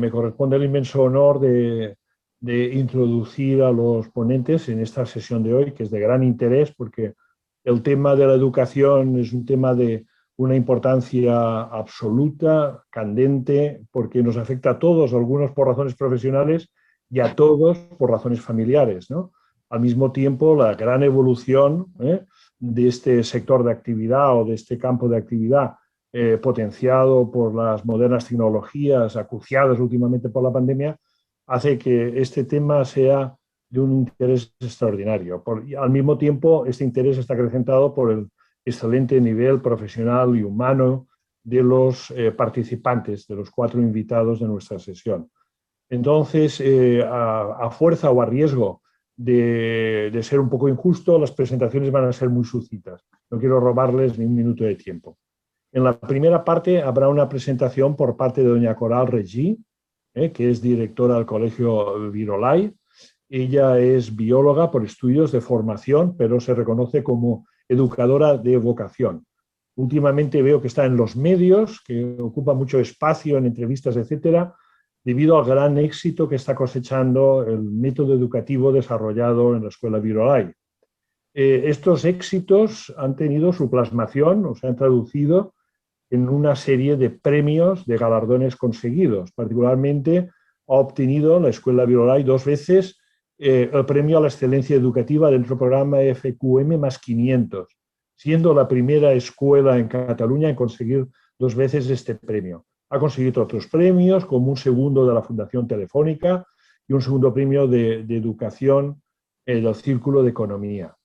me corresponde el inmenso honor de introducir a los ponentes en esta sesión de hoy, que es de gran interés porque el tema de la educación es un tema de una importancia absoluta, candente, porque nos afecta a todos, algunos por razones profesionales y a todos por razones familiares, ¿no? Al mismo tiempo, la gran evolución de este sector de actividad o de este campo de actividad potenciado por las modernas tecnologías, acuciadas últimamente por la pandemia, hace que este tema sea de un interés extraordinario. Al mismo tiempo, este interés está acrecentado por el excelente nivel profesional y humano de los participantes, de los 4 invitados de nuestra sesión. Entonces, a fuerza o a riesgo de ser un poco injusto, las presentaciones van a ser muy sucintas. No quiero robarles ni un minuto de tiempo. En la primera parte habrá una presentación por parte de doña Coral Regí, que es directora del Colegio Virolai. Ella es bióloga por estudios de formación, pero se reconoce como educadora de vocación. Últimamente veo que está en los medios, que ocupa mucho espacio en entrevistas, etcétera, debido al gran éxito que está cosechando el método educativo desarrollado en la Escuela Virolai. Estos éxitos han tenido su plasmación o se han traducido en una serie de premios, de galardones conseguidos. Particularmente ha obtenido la Escuela Virolai 2 veces el premio a la excelencia educativa dentro del programa FQM más 500, siendo la primera escuela en Cataluña en conseguir 2 veces este premio. Ha conseguido otros premios, como un segundo de la Fundación Telefónica y un segundo premio de educación del Círculo de Economía.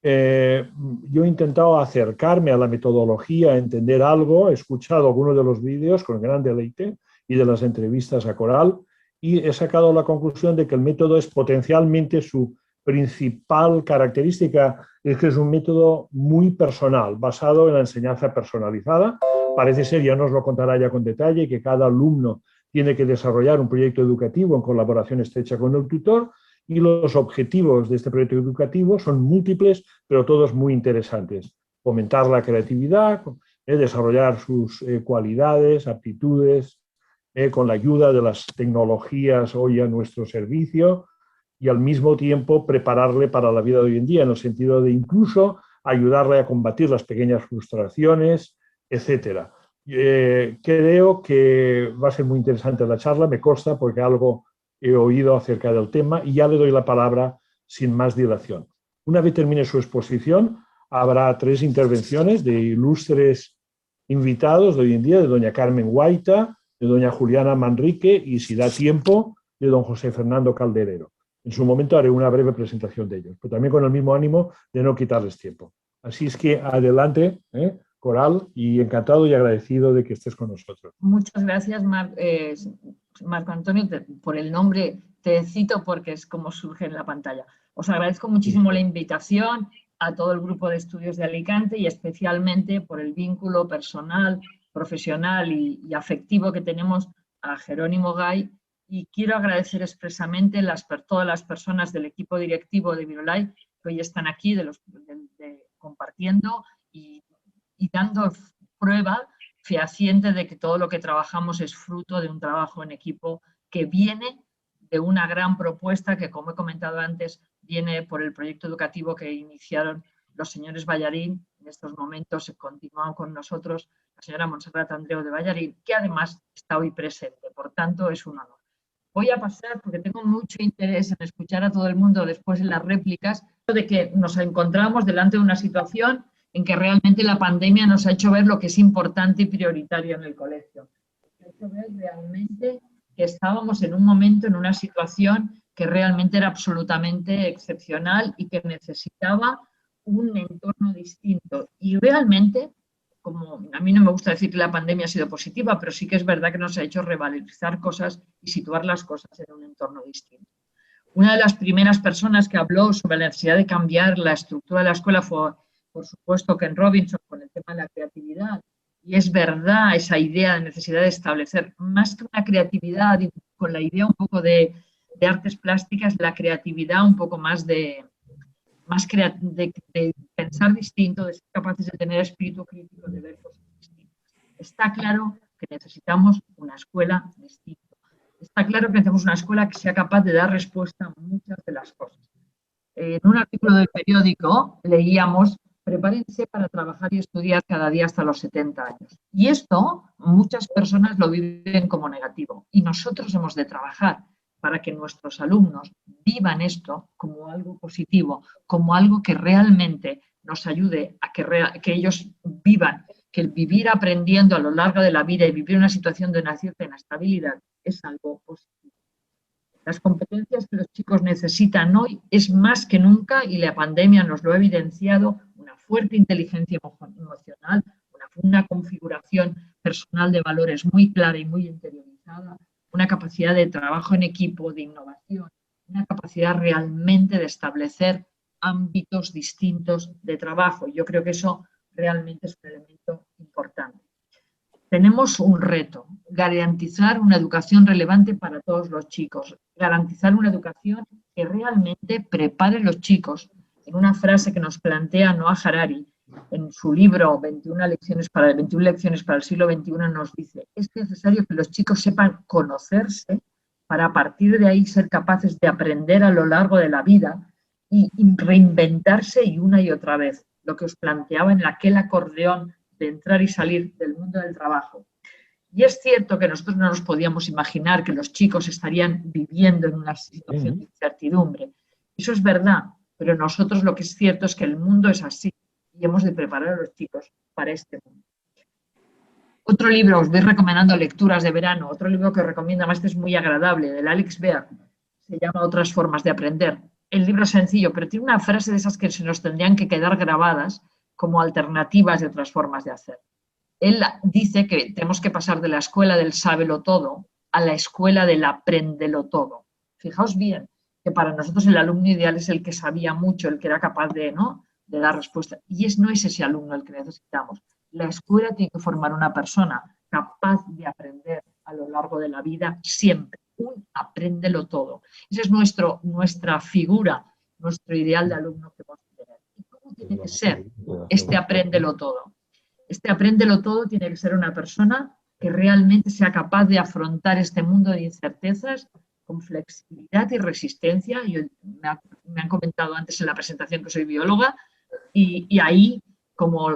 Yo he intentado acercarme a la metodología, a entender algo, he escuchado algunos de los vídeos con gran deleite y de las entrevistas a Coral y he sacado la conclusión de que el método es potencialmente su principal característica, es que es un método muy personal, basado en la enseñanza personalizada. Parece ser, ya nos lo contará ya con detalle, que cada alumno tiene que desarrollar un proyecto educativo en colaboración estrecha con el tutor y los objetivos de este proyecto educativo son múltiples, pero todos muy interesantes. Fomentar la creatividad, desarrollar sus cualidades, aptitudes, con la ayuda de las tecnologías hoy a nuestro servicio y al mismo tiempo prepararle para la vida de hoy en día, en el sentido de incluso ayudarle a combatir las pequeñas frustraciones, etc. Creo que va a ser muy interesante la charla, me consta, porque algo he oído acerca del tema y ya le doy la palabra sin más dilación. Una vez termine su exposición, habrá 3 intervenciones de ilustres invitados de hoy en día, de doña Carmen Guaita, de doña Juliana Manrique y, si da tiempo, de don José Fernando Calderero. En su momento haré una breve presentación de ellos, pero también con el mismo ánimo de no quitarles tiempo. Así es que adelante, Coral, y encantado y agradecido de que estés con nosotros. Muchas gracias, Marco Antonio, por el nombre. Te cito porque es como surge en la pantalla. Os agradezco muchísimo la invitación a todo el grupo de estudios de Alicante y especialmente por el vínculo personal, profesional y afectivo que tenemos a Jerónimo Gay. Y quiero agradecer expresamente todas las personas del equipo directivo de Virolai que hoy están aquí compartiendo y dando prueba fehaciente de que todo lo que trabajamos es fruto de un trabajo en equipo que viene de una gran propuesta que, como he comentado antes, viene por el proyecto educativo que iniciaron los señores Ballarín. En estos momentos se continúan con nosotros la señora Montserrat Andreu de Ballarín, que además está hoy presente. Por tanto, es un honor. Voy a pasar, porque tengo mucho interés en escuchar a todo el mundo después en las réplicas, de que nos encontramos delante de una situación en que realmente la pandemia nos ha hecho ver lo que es importante y prioritario en el colegio. Nos ha hecho ver realmente que estábamos en un momento, en una situación que realmente era absolutamente excepcional y que necesitaba un entorno distinto. Y realmente, como a mí no me gusta decir que la pandemia ha sido positiva, pero sí que es verdad que nos ha hecho revalorizar cosas y situar las cosas en un entorno distinto. Una de las primeras personas que habló sobre la necesidad de cambiar la estructura de la escuela fue, por supuesto, Ken Robinson, con el tema de la creatividad. Y es verdad esa idea de necesidad de establecer, más que una creatividad, con la idea un poco de artes plásticas, la creatividad un poco más de pensar distinto, de ser capaces de tener espíritu crítico, de ver cosas distintas. Está claro que necesitamos una escuela distinta. Está claro que necesitamos una escuela que sea capaz de dar respuesta a muchas de las cosas. En un artículo del periódico leíamos: prepárense para trabajar y estudiar cada día hasta los 70 años. Y esto muchas personas lo viven como negativo. Y nosotros hemos de trabajar para que nuestros alumnos vivan esto como algo positivo, como algo que realmente nos ayude a que ellos vivan, que el vivir aprendiendo a lo largo de la vida y vivir una situación de una cierta inestabilidad es algo positivo. Las competencias que los chicos necesitan hoy es más que nunca, y la pandemia nos lo ha evidenciado, una fuerte inteligencia emocional, una configuración personal de valores muy clara y muy interiorizada, una capacidad de trabajo en equipo, de innovación, una capacidad realmente de establecer ámbitos distintos de trabajo. Yo creo que eso realmente es un elemento importante. Tenemos un reto: garantizar una educación relevante para todos los chicos, garantizar una educación que realmente prepare a los chicos. En una frase que nos plantea Noah Harari en su libro 21 lecciones para el siglo XXI, nos dice: es necesario que los chicos sepan conocerse para a partir de ahí ser capaces de aprender a lo largo de la vida y reinventarse y una y otra vez. Lo que os planteaba en aquel acordeón de entrar y salir del mundo del trabajo. Y es cierto que nosotros no nos podíamos imaginar que los chicos estarían viviendo en una situación de incertidumbre. Eso es verdad, pero nosotros lo que es cierto es que el mundo es así y hemos de preparar a los chicos para este mundo. Otro libro, os voy recomendando lecturas de verano, otro libro que os recomiendo, además este es muy agradable, del Alex Bear, se llama Otras formas de aprender. El libro es sencillo, pero tiene una frase de esas que se nos tendrían que quedar grabadas como alternativas de otras formas de hacer. Él dice que tenemos que pasar de la escuela del sábelo todo a la escuela del apréndelo todo. Fijaos bien que para nosotros el alumno ideal es el que sabía mucho, el que era capaz de, ¿no?, de dar respuesta. Y no es ese alumno el que necesitamos. La escuela tiene que formar una persona capaz de aprender a lo largo de la vida siempre. Un apréndelo todo. Esa es nuestra figura, nuestro ideal de alumno que vamos a tener. ¿Y cómo tiene que ser este apréndelo todo? Este apréndelo todo tiene que ser una persona que realmente sea capaz de afrontar este mundo de incertezas con flexibilidad y resistencia. Me han comentado antes en la presentación que soy bióloga y ahí como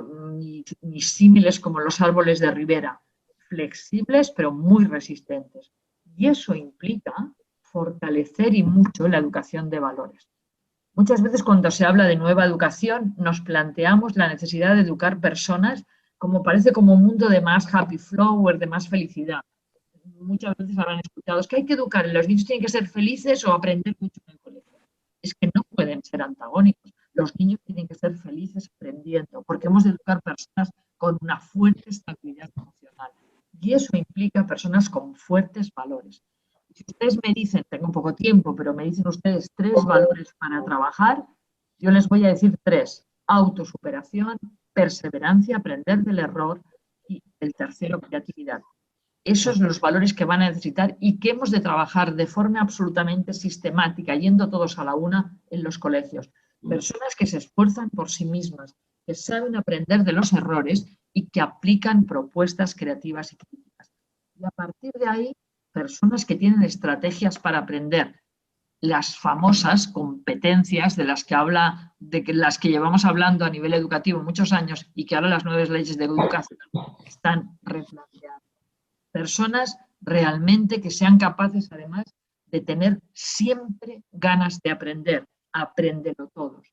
mis símiles como los árboles de ribera, flexibles pero muy resistentes. Y eso implica fortalecer y mucho la educación de valores. Muchas veces cuando se habla de nueva educación nos planteamos la necesidad de educar personas como parece como un mundo de más happy flower, de más felicidad. Muchas veces habrán escuchado, es que hay que educar, los niños tienen que ser felices o aprender mucho en el colegio. Es que no pueden ser antagónicos. Los niños tienen que ser felices aprendiendo, porque hemos de educar personas con una fuerte estabilidad emocional. Y eso implica personas con fuertes valores. Si ustedes me dicen, tengo poco tiempo, pero me dicen ustedes 3 valores para trabajar, yo les voy a decir 3: autosuperación, perseverancia, aprender del error, y el tercero, creatividad. Esos son los valores que van a necesitar y que hemos de trabajar de forma absolutamente sistemática, yendo todos a la una en los colegios. Personas que se esfuerzan por sí mismas, que saben aprender de los errores y que aplican propuestas creativas y críticas. Y a partir de ahí, personas que tienen estrategias para aprender, las famosas competencias de las que llevamos hablando a nivel educativo muchos años y que ahora las nuevas leyes de educación están replanteando. Personas realmente que sean capaces, además, de tener siempre ganas de aprender, apréndelo todos.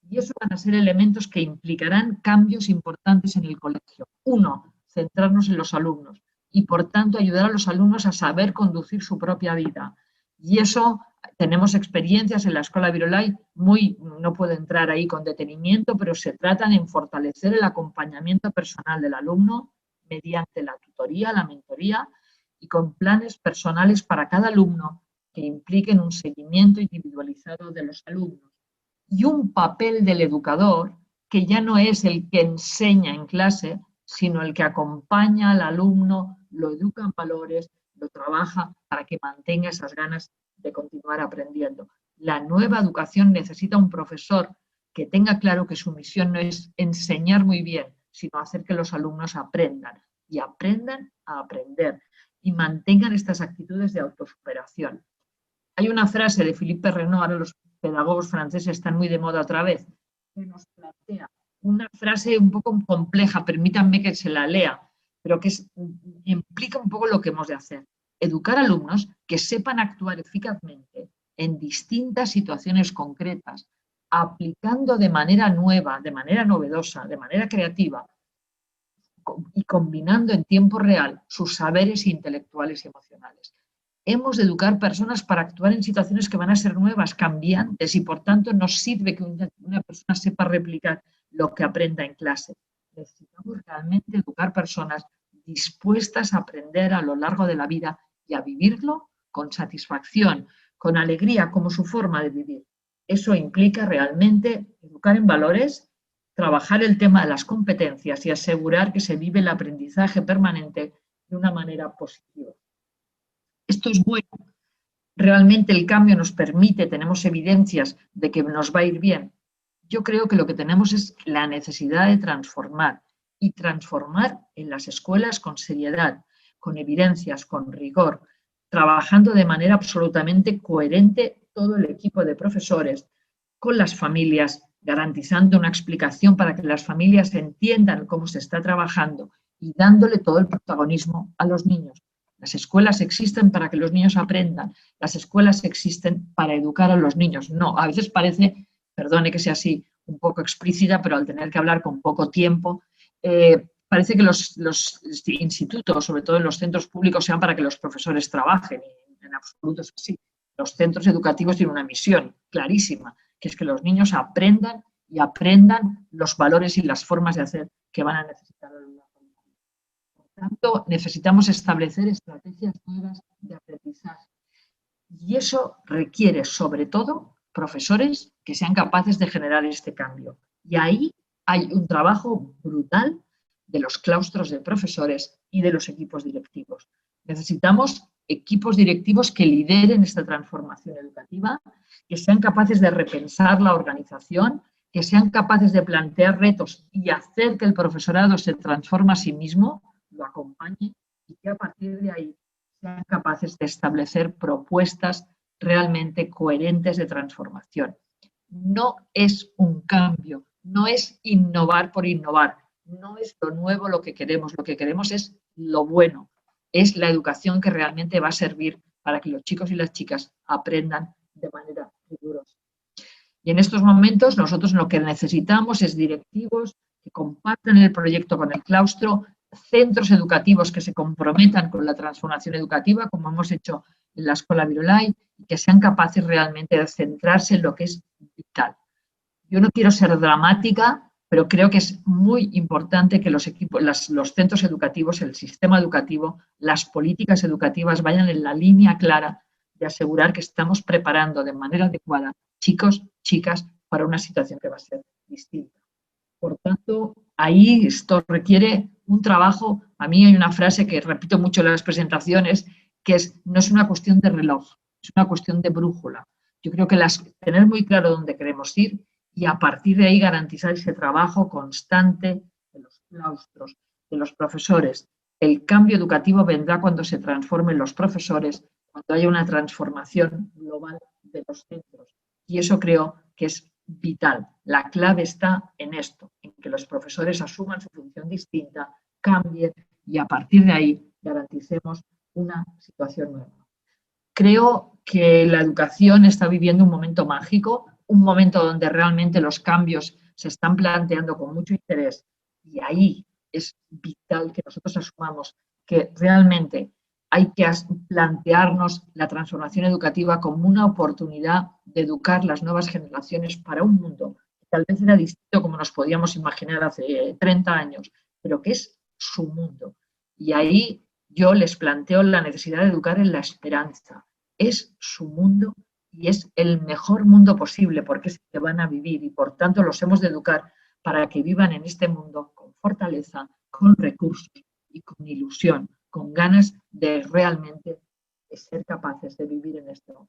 Y esos van a ser elementos que implicarán cambios importantes en el colegio. 1, centrarnos en los alumnos y, por tanto, ayudar a los alumnos a saber conducir su propia vida. Y eso, tenemos experiencias en la Escola Virolai, no puedo entrar ahí con detenimiento, pero se tratan en fortalecer el acompañamiento personal del alumno mediante la tutoría, la mentoría y con planes personales para cada alumno que impliquen un seguimiento individualizado de los alumnos. Y un papel del educador que ya no es el que enseña en clase, sino el que acompaña al alumno, lo educa en valores, lo trabaja para que mantenga esas ganas de continuar aprendiendo. La nueva educación necesita un profesor que tenga claro que su misión no es enseñar muy bien, sino hacer que los alumnos aprendan y aprendan a aprender. y mantengan estas actitudes de autosuperación. Hay una frase de Philippe Renaud, ahora los pedagogos franceses están muy de moda otra vez, que nos plantea una frase un poco compleja, permítanme que se la lea, pero que implica un poco lo que hemos de hacer. Educar alumnos que sepan actuar eficazmente en distintas situaciones concretas, aplicando de manera nueva, de manera novedosa, de manera creativa y combinando en tiempo real sus saberes intelectuales y emocionales. Hemos de educar personas para actuar en situaciones que van a ser nuevas, cambiantes, y por tanto nos sirve que una persona sepa replicar lo que aprenda en clase. Necesitamos realmente educar personas dispuestas a aprender a lo largo de la vida y a vivirlo con satisfacción, con alegría, como su forma de vivir. Eso implica realmente educar en valores, trabajar el tema de las competencias y asegurar que se vive el aprendizaje permanente de una manera positiva. Esto es bueno. Realmente el cambio nos permite, tenemos evidencias de que nos va a ir bien. Yo creo que lo que tenemos es la necesidad de transformar y transformar en las escuelas con seriedad, con evidencias, con rigor, trabajando de manera absolutamente coherente todo el equipo de profesores, con las familias, garantizando una explicación para que las familias entiendan cómo se está trabajando y dándole todo el protagonismo a los niños. Las escuelas existen para que los niños aprendan, las escuelas existen para educar a los niños. No, a veces parece, perdone que sea así, un poco explícita, pero al tener que hablar con poco tiempo, parece que los institutos, sobre todo en los centros públicos, sean para que los profesores trabajen, y en absoluto es así. Los centros educativos tienen una misión clarísima, que es que los niños aprendan y aprendan los valores y las formas de hacer que van a necesitar a lo largo de la vida. Por tanto, necesitamos establecer estrategias nuevas de aprendizaje. Y eso requiere, sobre todo, profesores que sean capaces de generar este cambio. Y ahí hay un trabajo brutal de los claustros de profesores y de los equipos directivos. Necesitamos equipos directivos que lideren esta transformación educativa, que sean capaces de repensar la organización, que sean capaces de plantear retos y hacer que el profesorado se transforme a sí mismo, lo acompañe y que a partir de ahí sean capaces de establecer propuestas realmente coherentes de transformación. No es un cambio, no es innovar por innovar, no es lo nuevo lo que queremos es lo bueno, es la educación que realmente va a servir para que los chicos y las chicas aprendan de manera rigurosa. Y en estos momentos nosotros lo que necesitamos es directivos que compartan el proyecto con el claustro, centros educativos que se comprometan con la transformación educativa, como hemos hecho en la Escuela Virolai, y que sean capaces realmente de centrarse en lo que es vital. Yo no quiero ser dramática, pero creo que es muy importante que los equipos, los centros educativos, el sistema educativo, las políticas educativas vayan en la línea clara de asegurar que estamos preparando de manera adecuada chicos, chicas, para una situación que va a ser distinta. Por tanto, ahí esto requiere un trabajo. A mí hay una frase que repito mucho en las presentaciones, que es: no es una cuestión de reloj, es una cuestión de brújula. Yo creo que tener muy claro dónde queremos ir y a partir de ahí garantizar ese trabajo constante de los claustros, de los profesores. El cambio educativo vendrá cuando se transformen los profesores, cuando haya una transformación global de los centros. Y eso creo que es vital. La clave está en esto, en que los profesores asuman su función distinta, cambien y a partir de ahí garanticemos una situación nueva. Creo que la educación está viviendo un momento mágico, un momento donde realmente los cambios se están planteando con mucho interés y ahí es vital que nosotros asumamos que realmente hay que plantearnos la transformación educativa como una oportunidad de educar las nuevas generaciones para un mundo que tal vez era distinto como nos podíamos imaginar hace 30 años, pero que es su mundo. Y ahí yo les planteo la necesidad de educar en la esperanza. Es su mundo y es el mejor mundo posible porque es el que van a vivir y por tanto los hemos de educar para que vivan en este mundo con fortaleza, con recursos y con ilusión, con ganas de realmente ser capaces de vivir en esto.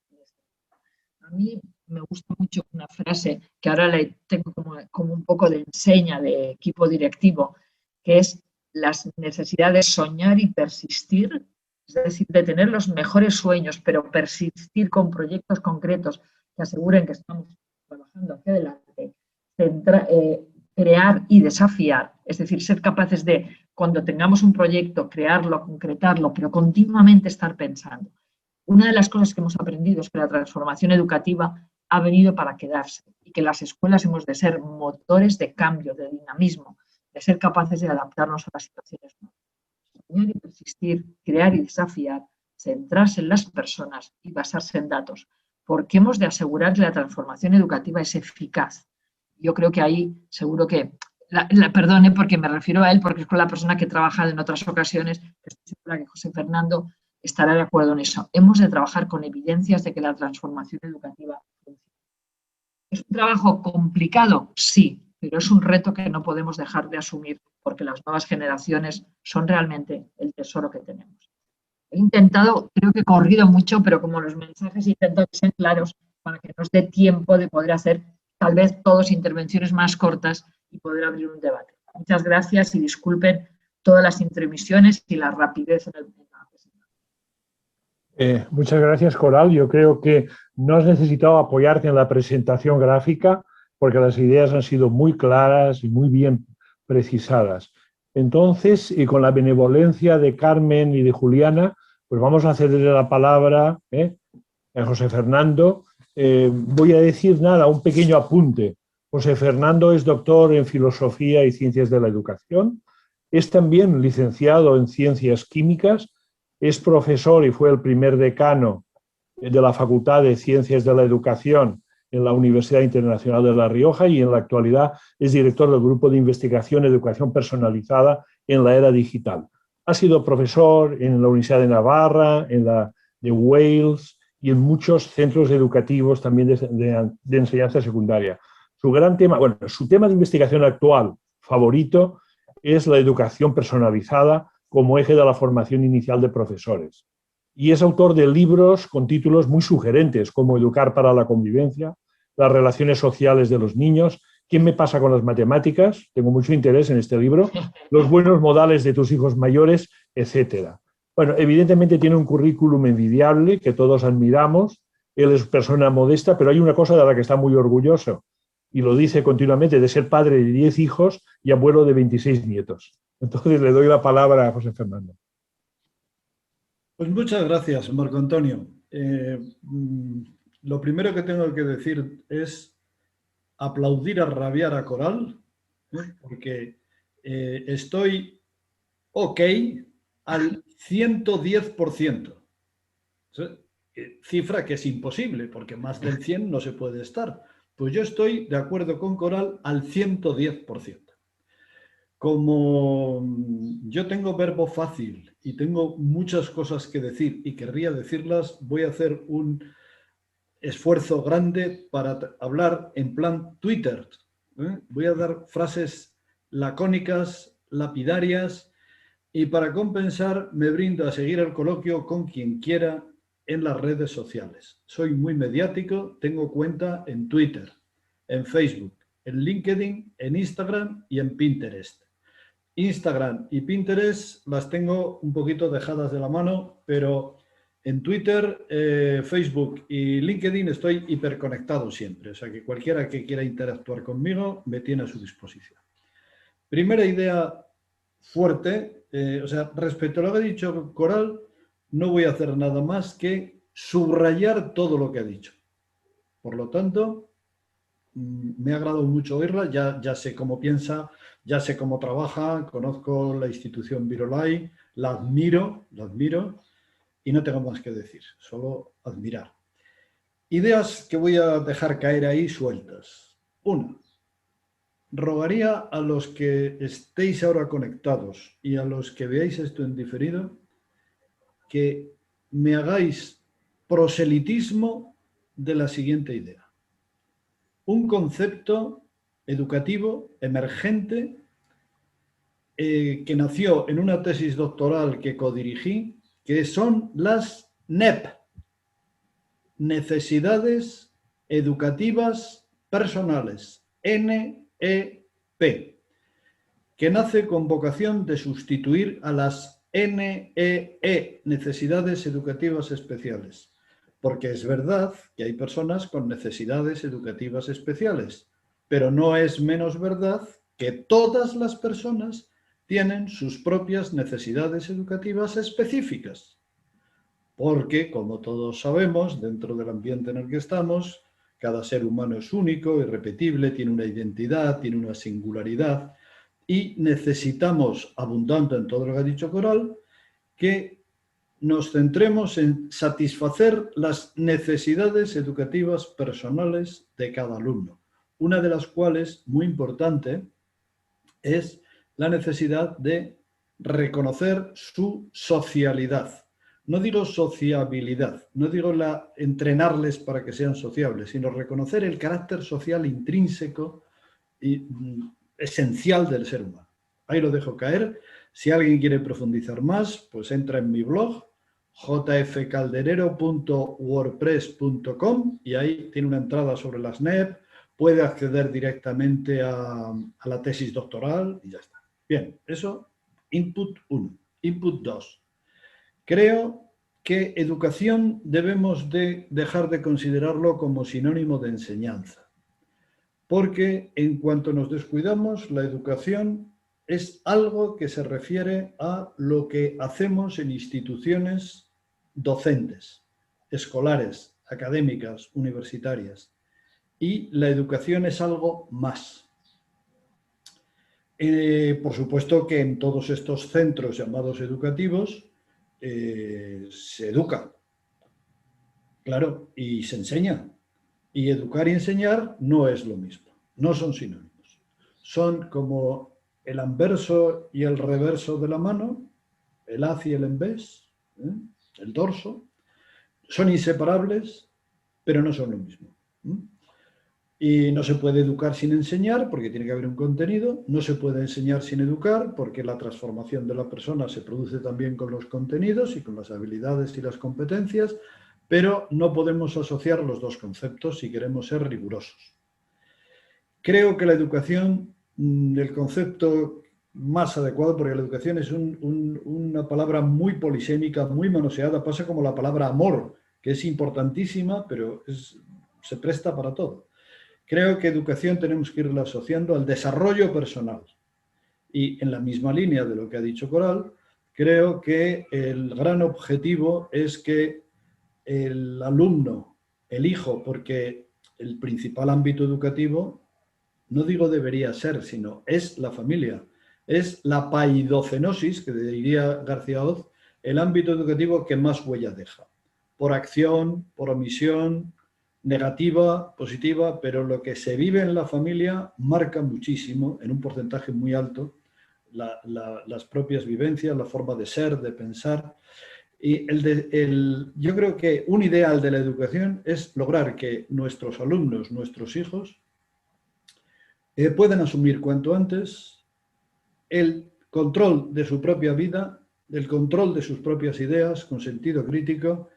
A mí me gusta mucho una frase que ahora la tengo como un poco de enseña de equipo directivo, que es: las necesidades de soñar y persistir es decir, de tener los mejores sueños, pero persistir con proyectos concretos que aseguren que estamos trabajando hacia adelante, crear y desafiar, es decir, ser capaces de, cuando tengamos un proyecto, crearlo, concretarlo, pero continuamente estar pensando. Una de las cosas que hemos aprendido es que la transformación educativa ha venido para quedarse y que las escuelas hemos de ser motores de cambio, de dinamismo, de ser capaces de adaptarnos a las situaciones nuevas. Soñar y persistir, crear y desafiar, centrarse en las personas y basarse en datos, porque hemos de asegurar que la transformación educativa es eficaz. Yo creo que ahí seguro que, perdone porque me refiero a él, porque es con la persona que he trabajado en otras ocasiones, que estoy segura que José Fernando estará de acuerdo en eso. Hemos de trabajar con evidencias de que la transformación educativa funciona. ¿Es un trabajo complicado? Sí, pero es un reto que no podemos dejar de asumir porque las nuevas generaciones son realmente el tesoro que tenemos. He intentado, creo que he corrido mucho, pero como los mensajes intento que sean claros para que nos dé tiempo de poder hacer tal vez todas intervenciones más cortas y poder abrir un debate. Muchas gracias y disculpen todas las intromisiones y la rapidez en la presentación. Muchas gracias, Coral. Yo creo que no has necesitado apoyarte en la presentación gráfica porque las ideas han sido muy claras y muy bien precisadas. Entonces, y con la benevolencia de Carmen y de Juliana, pues vamos a cederle la palabra a José Fernando. Voy a decir un pequeño apunte. José Fernando es doctor en Filosofía y Ciencias de la Educación. Es también licenciado en Ciencias Químicas. Es profesor y fue el primer decano de la Facultad de Ciencias de la Educación en la Universidad Internacional de La Rioja y en la actualidad es director del Grupo de Investigación Educación Personalizada en la Era Digital. Ha sido profesor en la Universidad de Navarra, en la de Wales y en muchos centros educativos también de enseñanza secundaria. Su tema de investigación actual favorito es la educación personalizada como eje de la formación inicial de profesores. Y es autor de libros con títulos muy sugerentes, como Educar para la convivencia, Las relaciones sociales de los niños, ¿Quién me pasa con las matemáticas? Tengo mucho interés en este libro, Los buenos modales de tus hijos mayores, etcétera. Bueno, evidentemente tiene un currículum envidiable que todos admiramos. Él es persona modesta, pero hay una cosa de la que está muy orgulloso, y lo dice continuamente, de ser padre de 10 hijos y abuelo de 26 nietos. Entonces le doy la palabra a José Fernando. Pues muchas gracias, Marco Antonio. Lo primero que tengo que decir es aplaudir a rabiar a Coral, porque estoy ok al 110%. Cifra que es imposible, porque más del 100 no se puede estar. Pues yo estoy de acuerdo con Coral al 110%. Como yo tengo verbo fácil y tengo muchas cosas que decir y querría decirlas, voy a hacer un esfuerzo grande para hablar en plan Twitter. Voy a dar frases lacónicas, lapidarias, y para compensar me brindo a seguir el coloquio con quien quiera en las redes sociales. Soy muy mediático, tengo cuenta en Twitter, en Facebook, en LinkedIn, en Instagram y en Pinterest. Instagram y Pinterest las tengo un poquito dejadas de la mano, pero en Twitter, Facebook y LinkedIn estoy hiperconectado siempre. O sea que cualquiera que quiera interactuar conmigo me tiene a su disposición. Primera idea fuerte, respecto a lo que ha dicho Coral, no voy a hacer nada más que subrayar todo lo que ha dicho. Por lo tanto, me ha agradado mucho oírla, ya sé cómo piensa, ya sé cómo trabaja, conozco la institución Virolai, la admiro y no tengo más que decir, solo admirar. Ideas que voy a dejar caer ahí sueltas. Una, rogaría a los que estéis ahora conectados y a los que veáis esto en diferido que me hagáis proselitismo de la siguiente idea. Un concepto educativo emergente que nació en una tesis doctoral que codirigí, que son las NEP, Necesidades Educativas Personales, NEP, que nace con vocación de sustituir a las NEE, necesidades educativas especiales. Porque es verdad que hay personas con necesidades educativas especiales, pero no es menos verdad que todas las personas tienen sus propias necesidades educativas específicas. Porque, como todos sabemos, dentro del ambiente en el que estamos, cada ser humano es único, irrepetible, tiene una identidad, tiene una singularidad, y necesitamos, abundando en todo lo que ha dicho Coral, que nos centremos en satisfacer las necesidades educativas personales de cada alumno. Una de las cuales, muy importante, es la necesidad de reconocer su socialidad. No digo sociabilidad, no digo entrenarles para que sean sociables, sino reconocer el carácter social intrínseco y esencial del ser humano. Ahí lo dejo caer. Si alguien quiere profundizar más, pues entra en mi blog jfcalderero.wordpress.com y ahí tiene una entrada sobre las NEP, puede acceder directamente a la tesis doctoral y ya está. Bien, eso, input 1. Input 2. Creo que educación debemos de dejar de considerarlo como sinónimo de enseñanza, porque en cuanto nos descuidamos, la educación es algo que se refiere a lo que hacemos en instituciones docentes, escolares, académicas, universitarias. Y la educación es algo más. Por supuesto que en todos estos centros llamados educativos se educa, claro, y se enseña. Y educar y enseñar no es lo mismo, no son sinónimos. Son como el anverso y el reverso de la mano, el haz y el en vez, el dorso, son inseparables, pero no son lo mismo. Y no se puede educar sin enseñar, porque tiene que haber un contenido. No se puede enseñar sin educar, porque la transformación de la persona se produce también con los contenidos y con las habilidades y las competencias, pero no podemos asociar los dos conceptos si queremos ser rigurosos. Creo que la educación, el concepto más adecuado, porque la educación es una palabra muy polisémica, muy manoseada, pasa como la palabra amor, que es importantísima, pero se presta para todo. Creo que educación tenemos que irla asociando al desarrollo personal. Y en la misma línea de lo que ha dicho Coral, creo que el gran objetivo es que el alumno, el hijo, porque el principal ámbito educativo, no digo debería ser, sino es la familia. Es la paidocenosis, que diría García Oz, el ámbito educativo que más huella deja. Por acción, por omisión, negativa, positiva, pero lo que se vive en la familia marca muchísimo, en un porcentaje muy alto, las propias vivencias, la forma de ser, de pensar. Y yo creo que un ideal de la educación es lograr que nuestros alumnos, nuestros hijos, puedan asumir cuanto antes el control de su propia vida, el control de sus propias ideas con sentido crítico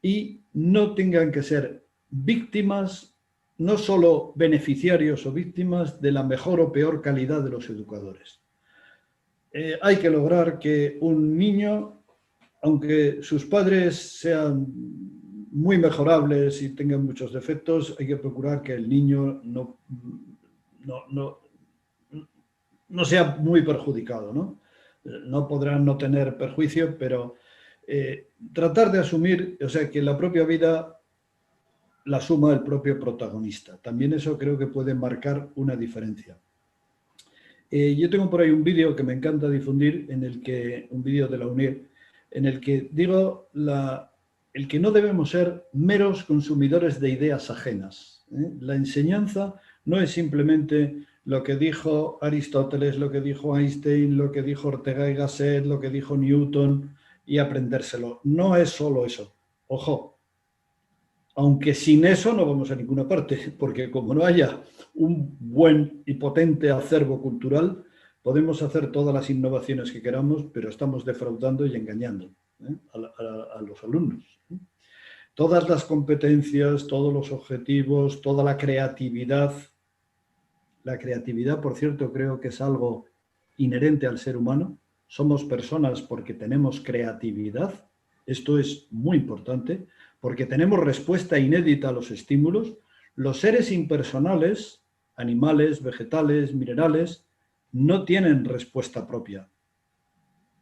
y no tengan que ser víctimas, no solo beneficiarios o víctimas de la mejor o peor calidad de los educadores. Hay que lograr que un niño, aunque sus padres sean muy mejorables y tengan muchos defectos, hay que procurar que el niño no sea muy perjudicado, ¿no? No podrán no tener perjuicio, pero tratar de asumir, o sea, que la propia vida la suma el propio protagonista. También eso creo que puede marcar una diferencia. Yo tengo por ahí un vídeo que me encanta difundir, un vídeo de la UNIR, en el que digo el que no debemos ser meros consumidores de ideas ajenas. La enseñanza no es simplemente lo que dijo Aristóteles, lo que dijo Einstein, lo que dijo Ortega y Gasset, lo que dijo Newton y aprendérselo. No es solo eso. Ojo, aunque sin eso no vamos a ninguna parte, porque como no haya un buen y potente acervo cultural, podemos hacer todas las innovaciones que queramos, pero estamos defraudando y engañando a los alumnos. Todas las competencias, todos los objetivos, toda la creatividad. La creatividad, por cierto, creo que es algo inherente al ser humano. somos personas porque tenemos creatividad. Esto es muy importante, porque tenemos respuesta inédita a los estímulos. Los seres impersonales, animales, vegetales, minerales, no tienen respuesta propia.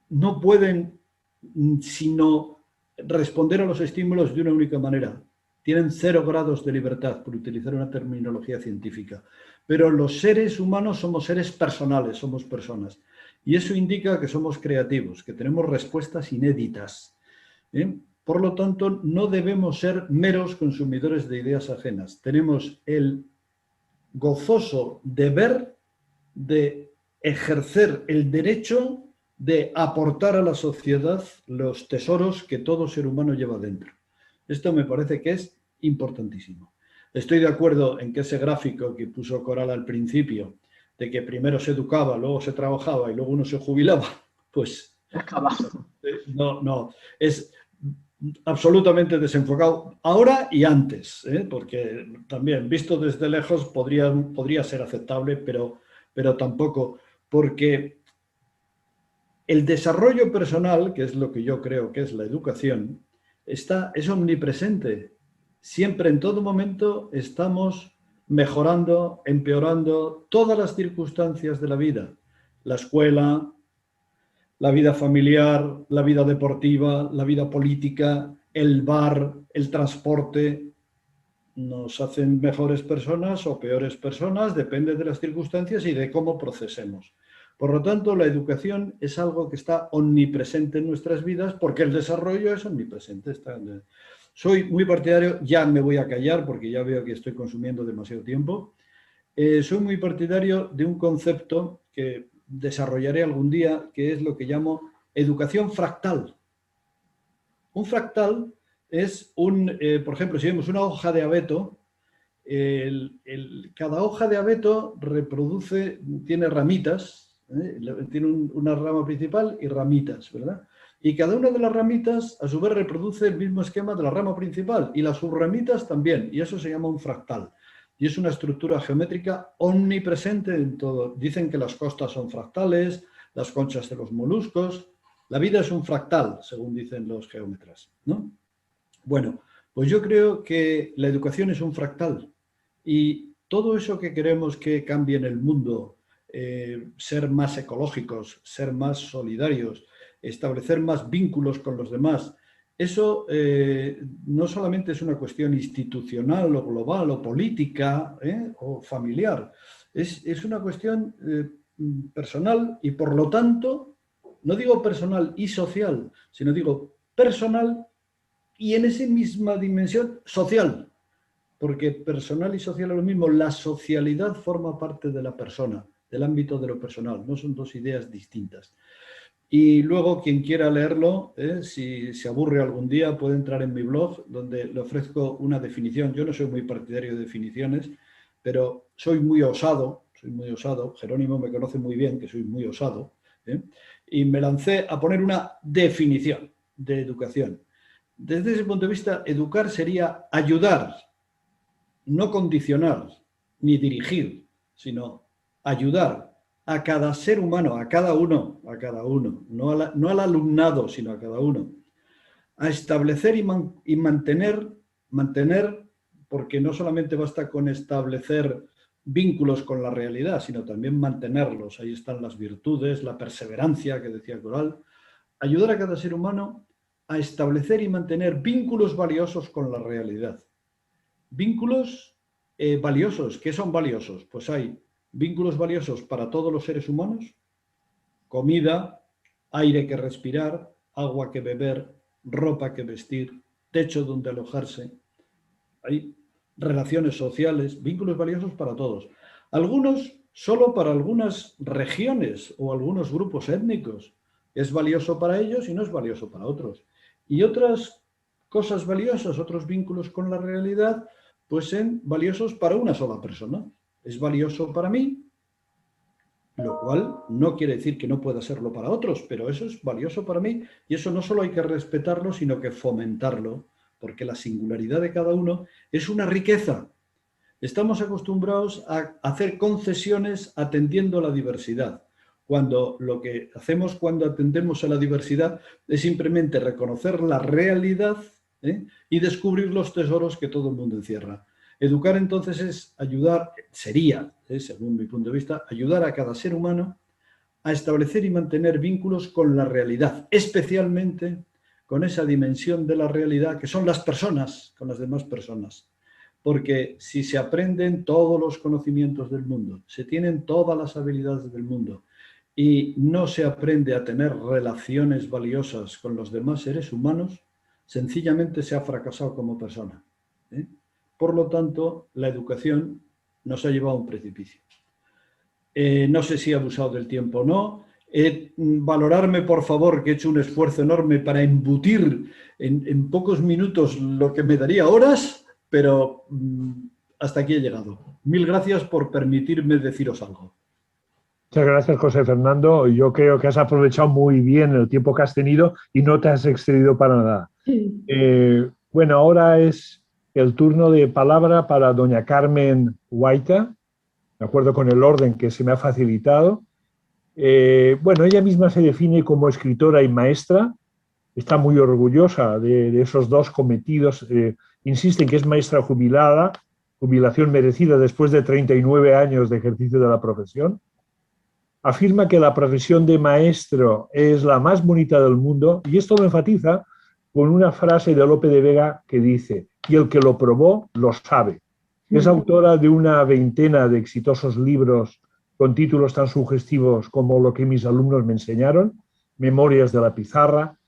No pueden sino responder a los estímulos de una única manera. Tienen 0 grados de libertad, por utilizar una terminología científica. Pero los seres humanos somos seres personales, somos personas. Y eso indica que somos creativos, que tenemos respuestas inéditas. Por lo tanto, no debemos ser meros consumidores de ideas ajenas. Tenemos el gozoso deber de ejercer el derecho de aportar a la sociedad los tesoros que todo ser humano lleva dentro. Esto me parece que es importantísimo. Estoy de acuerdo en que ese gráfico que puso Coral al principio, de que primero se educaba, luego se trabajaba y luego uno se jubilaba, pues no, es absolutamente desenfocado ahora y antes, porque también visto desde lejos podría ser aceptable, pero tampoco, porque el desarrollo personal, que es lo que yo creo que es la educación, es omnipresente. Siempre, en todo momento, estamos mejorando, empeorando todas las circunstancias de la vida. La escuela, la vida familiar, la vida deportiva, la vida política, el bar, el transporte. Nos hacen mejores personas o peores personas, depende de las circunstancias y de cómo procesemos. Por lo tanto, la educación es algo que está omnipresente en nuestras vidas porque el desarrollo es omnipresente. Soy muy partidario, ya me voy a callar porque ya veo que estoy consumiendo demasiado tiempo. Soy muy partidario de un concepto que desarrollaré algún día, que es lo que llamo educación fractal. Un fractal es por ejemplo, si vemos una hoja de abeto, cada hoja de abeto tiene ramitas, tiene una rama principal y ramitas, ¿verdad? Y cada una de las ramitas, a su vez, reproduce el mismo esquema de la rama principal y las subramitas también, y eso se llama un fractal. Y es una estructura geométrica omnipresente en todo. Dicen que las costas son fractales, las conchas de los moluscos. La vida es un fractal, según dicen los geómetras, ¿no? Bueno, pues yo creo que la educación es un fractal y todo eso que queremos que cambie en el mundo, ser más ecológicos, ser más solidarios, establecer más vínculos con los demás, eso no solamente es una cuestión institucional o global o política o familiar, es una cuestión personal y por lo tanto, no digo personal y social, sino digo personal y en esa misma dimensión social, porque personal y social es lo mismo. La socialidad forma parte de la persona, del ámbito de lo personal, no son dos ideas distintas. Y luego quien quiera leerlo, si se aburre algún día, puede entrar en mi blog donde le ofrezco una definición. Yo no soy muy partidario de definiciones, pero soy muy osado. Jerónimo me conoce muy bien que soy muy osado, y me lancé a poner una definición de educación. Desde ese punto de vista, educar sería ayudar, no condicionar ni dirigir, sino ayudar a cada ser humano, a cada uno, no al alumnado, sino a cada uno, a establecer y mantener, porque no solamente basta con establecer vínculos con la realidad, sino también mantenerlos. Ahí están las virtudes, la perseverancia que decía Coral. Ayudar a cada ser humano a establecer y mantener vínculos valiosos con la realidad. Vínculos valiosos. ¿Qué son valiosos? Pues hay vínculos valiosos para todos los seres humanos: comida, aire que respirar, agua que beber, ropa que vestir, techo donde alojarse. Hay relaciones sociales, vínculos valiosos para todos. Algunos solo para algunas regiones o algunos grupos étnicos. Es valioso para ellos y no es valioso para otros. Y otras cosas valiosas, otros vínculos con la realidad, pues son valiosos para una sola persona. Es valioso para mí, lo cual no quiere decir que no pueda serlo para otros, pero eso es valioso para mí y eso no solo hay que respetarlo, sino que fomentarlo, porque la singularidad de cada uno es una riqueza. Estamos acostumbrados a hacer concesiones atendiendo a la diversidad. cuando lo que hacemos cuando atendemos a la diversidad es simplemente reconocer la realidad, y descubrir los tesoros que todo el mundo encierra. Educar entonces es ayudar, sería, según mi punto de vista, ayudar a cada ser humano a establecer y mantener vínculos con la realidad, especialmente con esa dimensión de la realidad que son las personas, con las demás personas. Porque si se aprenden todos los conocimientos del mundo, se tienen todas las habilidades del mundo y no se aprende a tener relaciones valiosas con los demás seres humanos, sencillamente se ha fracasado como persona. Por lo tanto, la educación nos ha llevado a un precipicio. No sé si he abusado del tiempo o no. Valorarme, por favor, que he hecho un esfuerzo enorme para embutir en pocos minutos lo que me daría horas, pero hasta aquí he llegado. Mil gracias por permitirme deciros algo. Muchas gracias, José Fernando. Yo creo que has aprovechado muy bien el tiempo que has tenido y no te has excedido para nada. Bueno, ahora es el turno de palabra para doña Carmen Guaita, de acuerdo con el orden que se me ha facilitado. Bueno, ella misma se define como escritora y maestra. Está muy orgullosa de esos dos cometidos. Insiste en que es maestra jubilada, jubilación merecida después de 39 años de ejercicio de la profesión. Afirma que la profesión de maestro es la más bonita del mundo, y esto lo enfatiza con una frase de Lope de Vega que dice: y el que lo probó lo sabe. Es autora de una veintena de exitosos libros con títulos tan sugestivos como Lo que mis alumnos me enseñaron, Memorias de la pizarra,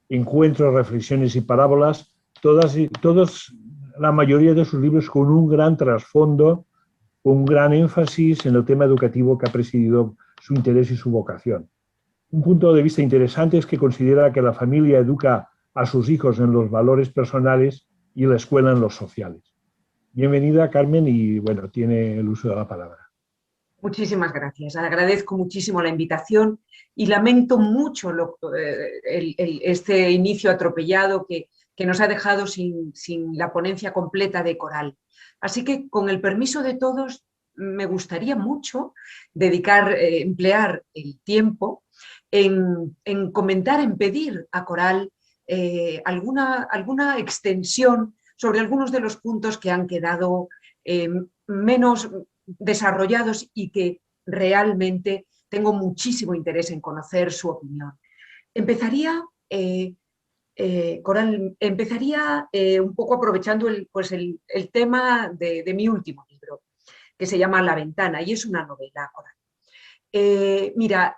Encuentros, reflexiones y parábolas, todos, la mayoría de sus libros con un gran trasfondo, con un gran énfasis en el tema educativo que ha presidido su interés y su vocación. Un punto de vista interesante es que considera que la familia educa a sus hijos en los valores personales y la escuela en los sociales. Bienvenida, Carmen, y bueno, tiene el uso de la palabra. Muchísimas gracias. Agradezco muchísimo la invitación y lamento mucho este inicio atropellado que nos ha dejado sin la ponencia completa de Coral. Así que, con el permiso de todos, me gustaría mucho emplear el tiempo en comentar, en pedir a Coral alguna extensión sobre algunos de los puntos que han quedado menos desarrollados y que realmente tengo muchísimo interés en conocer su opinión. Coral, empezaría un poco aprovechando el tema de mi último libro, que se llama La ventana, y es una novela, Coral. Mira,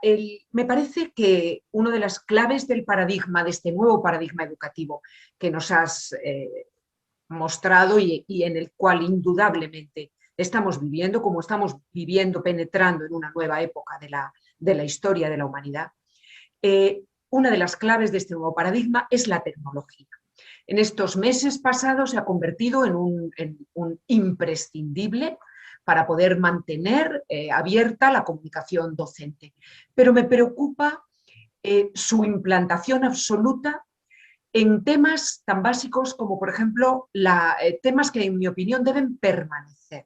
me parece que una de las claves del paradigma, de este nuevo paradigma educativo que nos has mostrado y en el cual indudablemente estamos viviendo, como estamos viviendo, penetrando en una nueva época de la historia de la humanidad, una de las claves de este nuevo paradigma es la tecnología. En estos meses pasados se ha convertido en un imprescindible para poder mantener abierta la comunicación docente. Pero me preocupa su implantación absoluta en temas tan básicos como, por ejemplo, temas que, en mi opinión, deben permanecer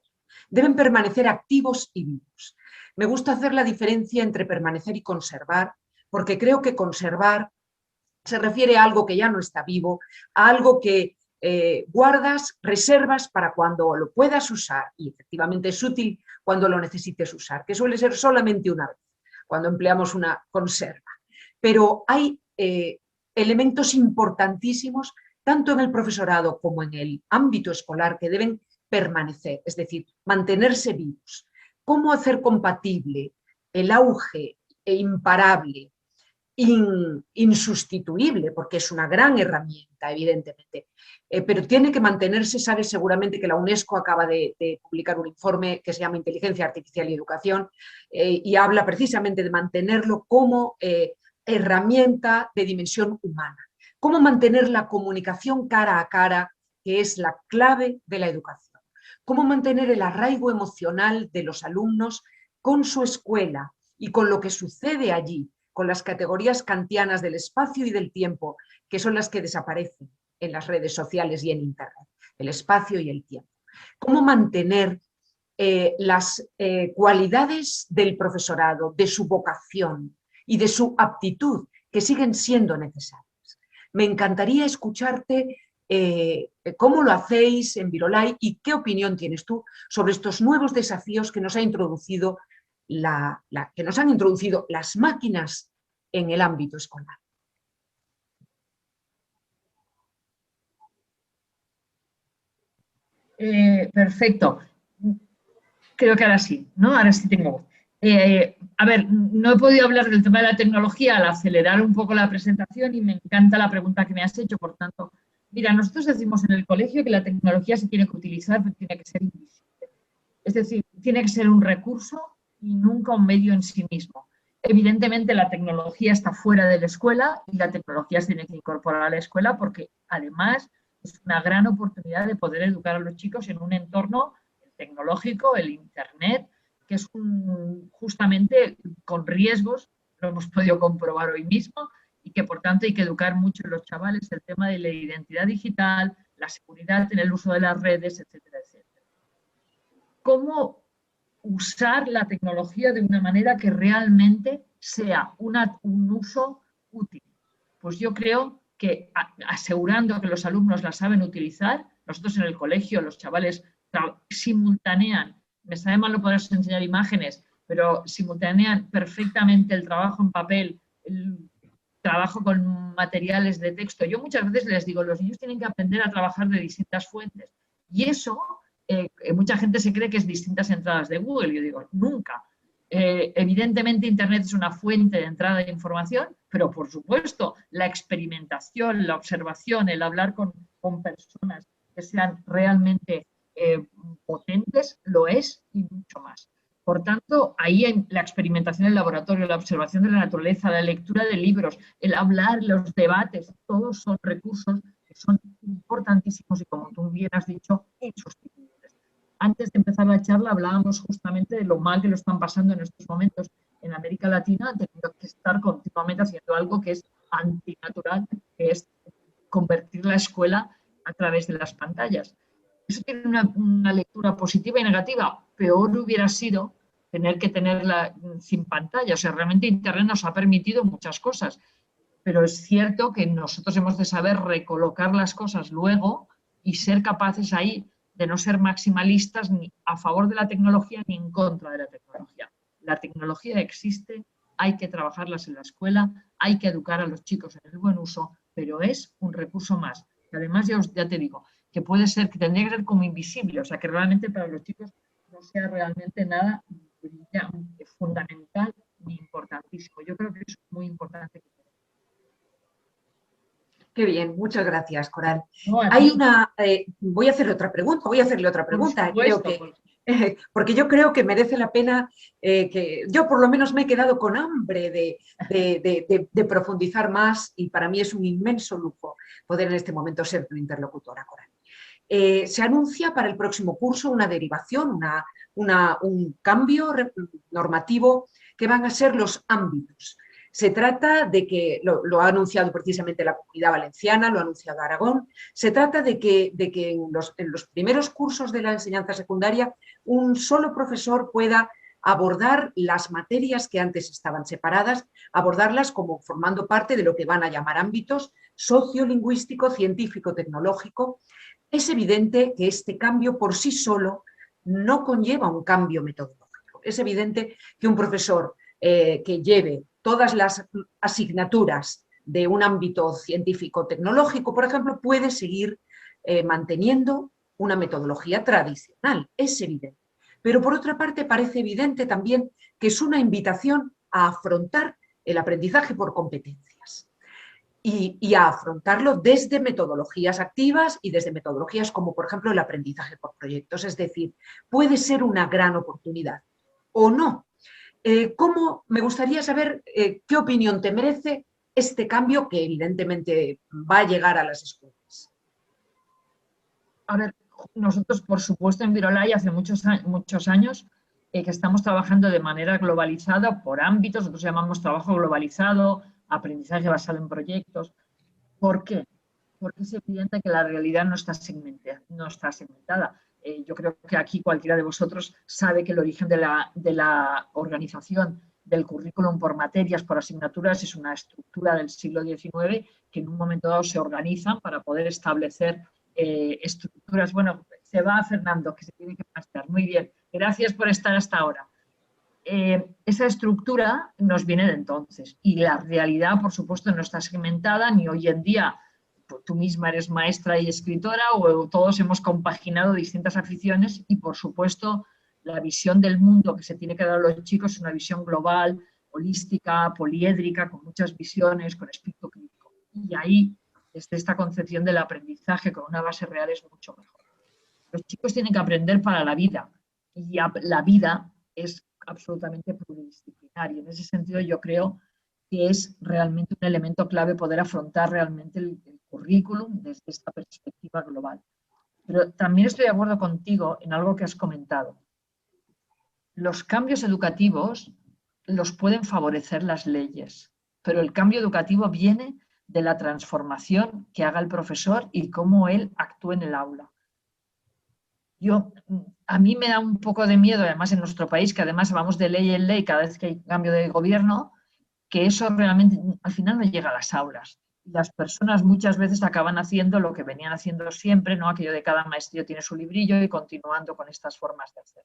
activos y vivos. Me gusta hacer la diferencia entre permanecer y conservar, porque creo que conservar se refiere a algo que ya no está vivo, a algo que guardas, reservas para cuando lo puedas usar, y efectivamente es útil cuando lo necesites usar, que suele ser solamente una vez, cuando empleamos una conserva. Pero hay elementos importantísimos, tanto en el profesorado como en el ámbito escolar, que deben permanecer, es decir, mantenerse vivos. ¿Cómo hacer compatible el auge imparable, insustituible, porque es una gran herramienta, evidentemente, pero tiene que mantenerse? Sabes seguramente que la UNESCO acaba de publicar un informe que se llama Inteligencia Artificial y Educación, y habla precisamente de mantenerlo como herramienta de dimensión humana. Cómo mantener la comunicación cara a cara, que es la clave de la educación. Cómo mantener el arraigo emocional de los alumnos con su escuela y con lo que sucede allí, con las categorías kantianas del espacio y del tiempo, que son las que desaparecen en las redes sociales y en Internet, el espacio y el tiempo. Cómo mantener las cualidades del profesorado, de su vocación y de su aptitud, que siguen siendo necesarias. Me encantaría escucharte cómo lo hacéis en Virolai y qué opinión tienes tú sobre estos nuevos desafíos que nos ha introducido que nos han introducido las máquinas en el ámbito escolar. Perfecto. Creo que ahora sí, ¿no? Ahora sí tengo voz. A ver, no he podido hablar del tema de la tecnología al acelerar un poco la presentación y me encanta la pregunta que me has hecho, por tanto, mira, nosotros decimos en el colegio que la tecnología se tiene que utilizar, pero tiene que ser invisible. Es decir, tiene que ser un recurso y nunca un medio en sí mismo. Evidentemente la tecnología está fuera de la escuela y la tecnología se tiene que incorporar a la escuela porque además es una gran oportunidad de poder educar a los chicos en un entorno tecnológico, el Internet, que es justamente con riesgos, lo hemos podido comprobar hoy mismo, y que por tanto hay que educar mucho en los chavales el tema de la identidad digital, la seguridad en el uso de las redes, etcétera, etcétera. ¿Cómo usar la tecnología de una manera que realmente sea un uso útil? Pues yo creo que asegurando que los alumnos la saben utilizar, nosotros en el colegio, los chavales simultanean, me sabe mal no poder enseñar imágenes, pero simultanean perfectamente el trabajo en papel, el trabajo con materiales de texto. Yo muchas veces les digo, los niños tienen que aprender a trabajar de distintas fuentes. Y eso, mucha gente se cree que es distintas entradas de Google. Yo digo, nunca. Evidentemente Internet es una fuente de entrada de información, pero por supuesto la experimentación, la observación, el hablar con personas que sean realmente potentes, lo es y mucho más. Por tanto, ahí hay la experimentación en el laboratorio, la observación de la naturaleza, la lectura de libros, el hablar, los debates, todos son recursos que son importantísimos y, como tú bien has dicho, insustituibles. Antes de empezar la charla hablábamos justamente de lo mal que lo están pasando en estos momentos en América Latina, teniendo que estar continuamente haciendo algo que es antinatural, que es convertir la escuela a través de las pantallas. Eso tiene una lectura positiva y negativa. Peor hubiera sido tener que tenerla sin pantalla. O sea, realmente Internet nos ha permitido muchas cosas, pero es cierto que nosotros hemos de saber recolocar las cosas luego y ser capaces ahí de no ser maximalistas ni a favor de la tecnología ni en contra de la tecnología. La tecnología existe, hay que trabajarlas en la escuela, hay que educar a los chicos en el buen uso, pero es un recurso más. Y además, ya te digo, que puede ser, que tendría que ser como invisible, o sea, que realmente para los chicos no sea realmente nada fundamental ni importantísimo. Yo creo que eso es muy importante. Qué bien, muchas gracias, Coral. No, voy a hacerle otra pregunta, Supuesto, porque yo creo que merece la pena, que yo por lo menos me he quedado con hambre de profundizar más y para mí es un inmenso lujo poder en este momento ser tu interlocutora, Coral. Se anuncia para el próximo curso una derivación, un cambio normativo que van a ser los ámbitos. Se trata de que, lo ha anunciado precisamente la Comunidad Valenciana, lo ha anunciado Aragón, se trata de que en los primeros cursos de la enseñanza secundaria un solo profesor pueda abordar las materias que antes estaban separadas, abordarlas como formando parte de lo que van a llamar ámbitos sociolingüístico, científico, tecnológico. Es evidente que este cambio por sí solo no conlleva un cambio metodológico. Es evidente que un profesor que lleve todas las asignaturas de un ámbito científico-tecnológico, por ejemplo, puede seguir manteniendo una metodología tradicional, es evidente. Pero por otra parte parece evidente también que es una invitación a afrontar el aprendizaje por competencias y a afrontarlo desde metodologías activas y desde metodologías como, por ejemplo, el aprendizaje por proyectos. Es decir, puede ser una gran oportunidad o no. Me gustaría saber qué opinión te merece este cambio que evidentemente va a llegar a las escuelas. A ver, nosotros, por supuesto, en Virolai hace muchos años que estamos trabajando de manera globalizada por ámbitos, nosotros llamamos trabajo globalizado, aprendizaje basado en proyectos. ¿Por qué? Porque es evidente que la realidad no está segmentada. Yo creo que aquí cualquiera de vosotros sabe que el origen de la organización del currículum por materias, por asignaturas, es una estructura del siglo XIX que en un momento dado se organizan para poder establecer estructuras. Bueno, se va Fernando, que se tiene que pasar. Muy bien, gracias por estar hasta ahora. Esa estructura nos viene de entonces y la realidad, por supuesto, no está segmentada ni hoy en día. Tú misma eres maestra y escritora o todos hemos compaginado distintas aficiones y, por supuesto, la visión del mundo que se tiene que dar a los chicos es una visión global, holística, poliédrica, con muchas visiones, con espíritu crítico. Y ahí, desde esta concepción del aprendizaje con una base real es mucho mejor. Los chicos tienen que aprender para la vida y la vida es absolutamente pluridisciplinar y en ese sentido yo creo que es realmente un elemento clave poder afrontar realmente el currículum desde esta perspectiva global. Pero también estoy de acuerdo contigo en algo que has comentado. Los cambios educativos los pueden favorecer las leyes, pero el cambio educativo viene de la transformación que haga el profesor y cómo él actúe en el aula. A mí me da un poco de miedo, además en nuestro país, que además vamos de ley en ley cada vez que hay cambio de gobierno, que eso realmente al final no llega a las aulas. Las personas muchas veces acaban haciendo lo que venían haciendo siempre, ¿no? Aquello de cada maestrillo tiene su librillo y continuando con estas formas de hacer.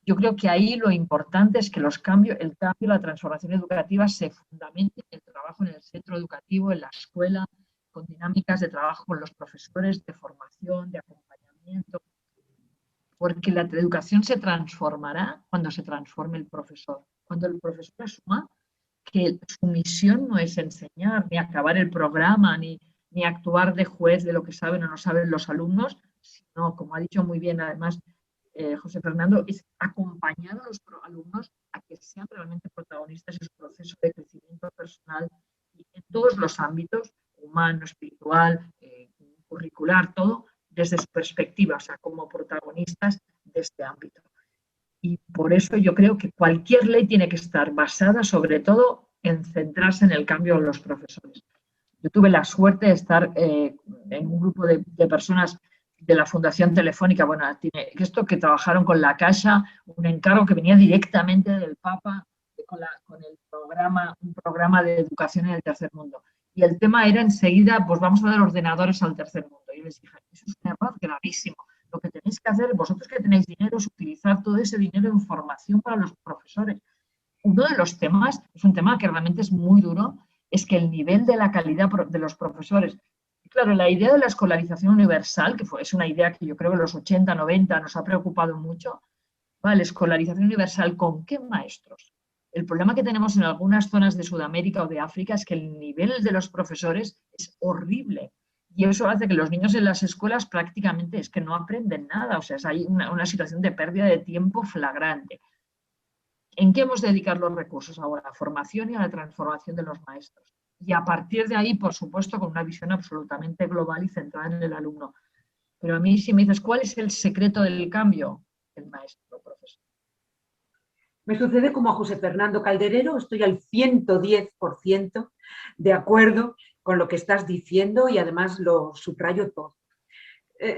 Yo creo que ahí lo importante es que el cambio, la transformación educativa se fundamente en el trabajo en el centro educativo, en la escuela, con dinámicas de trabajo con los profesores, de formación, de acompañamiento, porque la educación se transformará cuando se transforme el profesor, cuando el profesor asuma que su misión no es enseñar, ni acabar el programa, ni actuar de juez de lo que saben o no saben los alumnos, sino, como ha dicho muy bien además José Fernando, es acompañar a los alumnos a que sean realmente protagonistas en su proceso de crecimiento personal y en todos los ámbitos, humano, espiritual, curricular, todo, desde su perspectiva, o sea, como protagonistas de este ámbito. Y por eso yo creo que cualquier ley tiene que estar basada sobre todo en centrarse en el cambio de los profesores. Yo tuve la suerte de estar en un grupo de personas de la Fundación Telefónica, bueno, esto que trabajaron con la Caixa, un encargo que venía directamente del Papa con el programa, un programa de educación en el tercer mundo. Y el tema era enseguida, pues vamos a dar ordenadores al tercer mundo. Y yo les dije, eso es un error gravísimo. Lo que tenéis que hacer, vosotros que tenéis dinero, es utilizar todo ese dinero en formación para los profesores. Uno de los temas, es un tema que realmente es muy duro, es que el nivel de la calidad de los profesores. Claro, la idea de la escolarización universal, que es una idea que yo creo que en los 80, 90 nos ha preocupado mucho, ¿vale? Escolarización universal, ¿con qué maestros? El problema que tenemos en algunas zonas de Sudamérica o de África es que el nivel de los profesores es horrible. Y eso hace que los niños en las escuelas prácticamente es que no aprenden nada. O sea, hay una situación de pérdida de tiempo flagrante. ¿En qué hemos de dedicar los recursos ahora? A la formación y a la transformación de los maestros. Y a partir de ahí, por supuesto, con una visión absolutamente global y centrada en el alumno. Pero a mí si me dices, ¿cuál es el secreto del cambio? El maestro, profesor. Me sucede como a José Fernando Calderero, estoy al 110% de acuerdo con lo que estás diciendo y además lo subrayo todo.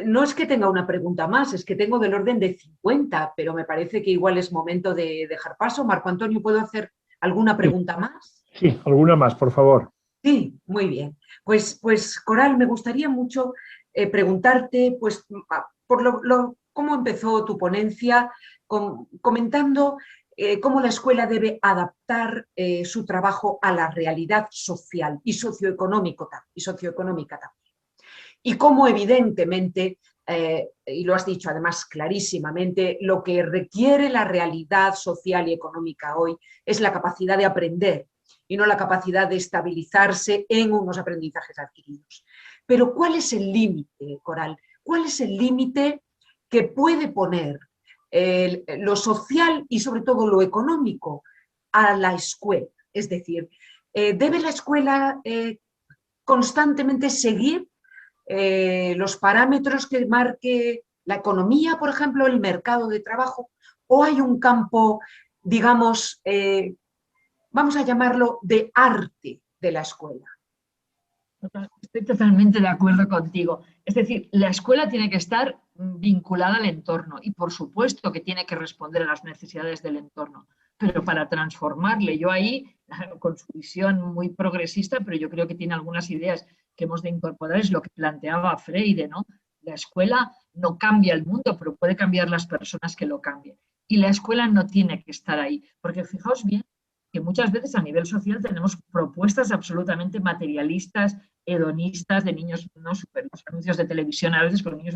No es que tenga una pregunta más, es que tengo del orden de 50, pero me parece que igual es momento de dejar paso. Marco Antonio, ¿puedo hacer alguna pregunta más? Sí, alguna más, por favor. Sí, muy bien. Pues Coral, me gustaría mucho preguntarte pues, cómo empezó tu ponencia, comentando cómo la escuela debe adaptar su trabajo a la realidad social y socioeconómica también. Y cómo evidentemente, y lo has dicho además clarísimamente, lo que requiere la realidad social y económica hoy es la capacidad de aprender y no la capacidad de estabilizarse en unos aprendizajes adquiridos. Pero ¿cuál es el límite, Coral? ¿Cuál es el límite que puede poner lo social y sobre todo lo económico a la escuela? Es decir, ¿debe la escuela constantemente seguir los parámetros que marque la economía, por ejemplo, el mercado de trabajo, o hay un campo, digamos, vamos a llamarlo de arte de la escuela? Estoy totalmente de acuerdo contigo. Es decir, la escuela tiene que estar vinculada al entorno y por supuesto que tiene que responder a las necesidades del entorno, pero para transformarle, yo ahí, con su visión muy progresista, pero yo creo que tiene algunas ideas que hemos de incorporar, es lo que planteaba Freire, ¿no? La escuela no cambia el mundo, pero puede cambiar las personas que lo cambien. Y la escuela no tiene que estar ahí, porque fijaos bien que muchas veces a nivel social tenemos propuestas absolutamente materialistas, hedonistas, de niños, no super, los anuncios de televisión a veces con niños,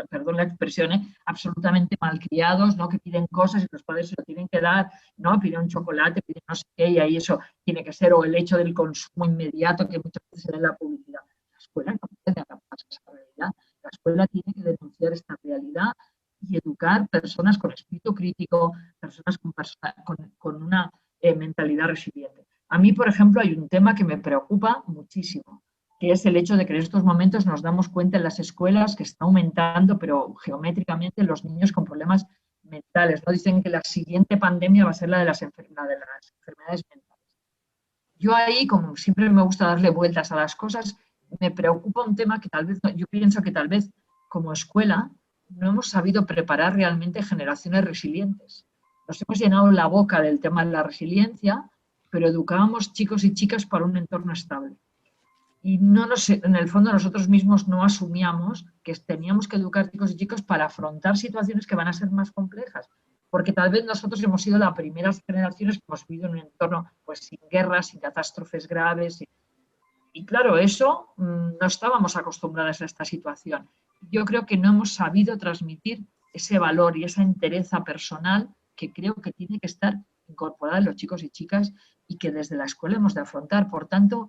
perdón la expresión, absolutamente malcriados, ¿no? Que piden cosas y los padres se lo tienen que dar, ¿no? Piden un chocolate, piden no sé qué, y ahí eso tiene que ser, o el hecho del consumo inmediato que muchas veces se da en la publicidad. La escuela no puede adaptarse a esa realidad. La escuela tiene que denunciar esta realidad y educar personas con espíritu crítico, personas con una mentalidad resiliente. A mí, por ejemplo, hay un tema que me preocupa muchísimo, que es el hecho de que en estos momentos nos damos cuenta en las escuelas que está aumentando, pero geométricamente, los niños con problemas mentales, ¿no? Dicen que la siguiente pandemia va a ser la de las enfermedades mentales. Yo ahí, como siempre me gusta darle vueltas a las cosas, me preocupa un tema que tal vez, yo pienso que tal vez como escuela no hemos sabido preparar realmente generaciones resilientes. Nos hemos llenado la boca del tema de la resiliencia, pero educábamos chicos y chicas para un entorno estable. Y en el fondo nosotros mismos no asumíamos que teníamos que educar chicos y chicas para afrontar situaciones que van a ser más complejas. Porque tal vez nosotros hemos sido las primeras generaciones que hemos vivido en un entorno pues, sin guerras, sin catástrofes graves. Y claro, eso no estábamos acostumbrados a esta situación. Yo creo que no hemos sabido transmitir ese valor y esa entereza personal que creo que tiene que estar incorporada en los chicos y chicas y que desde la escuela hemos de afrontar. Por tanto,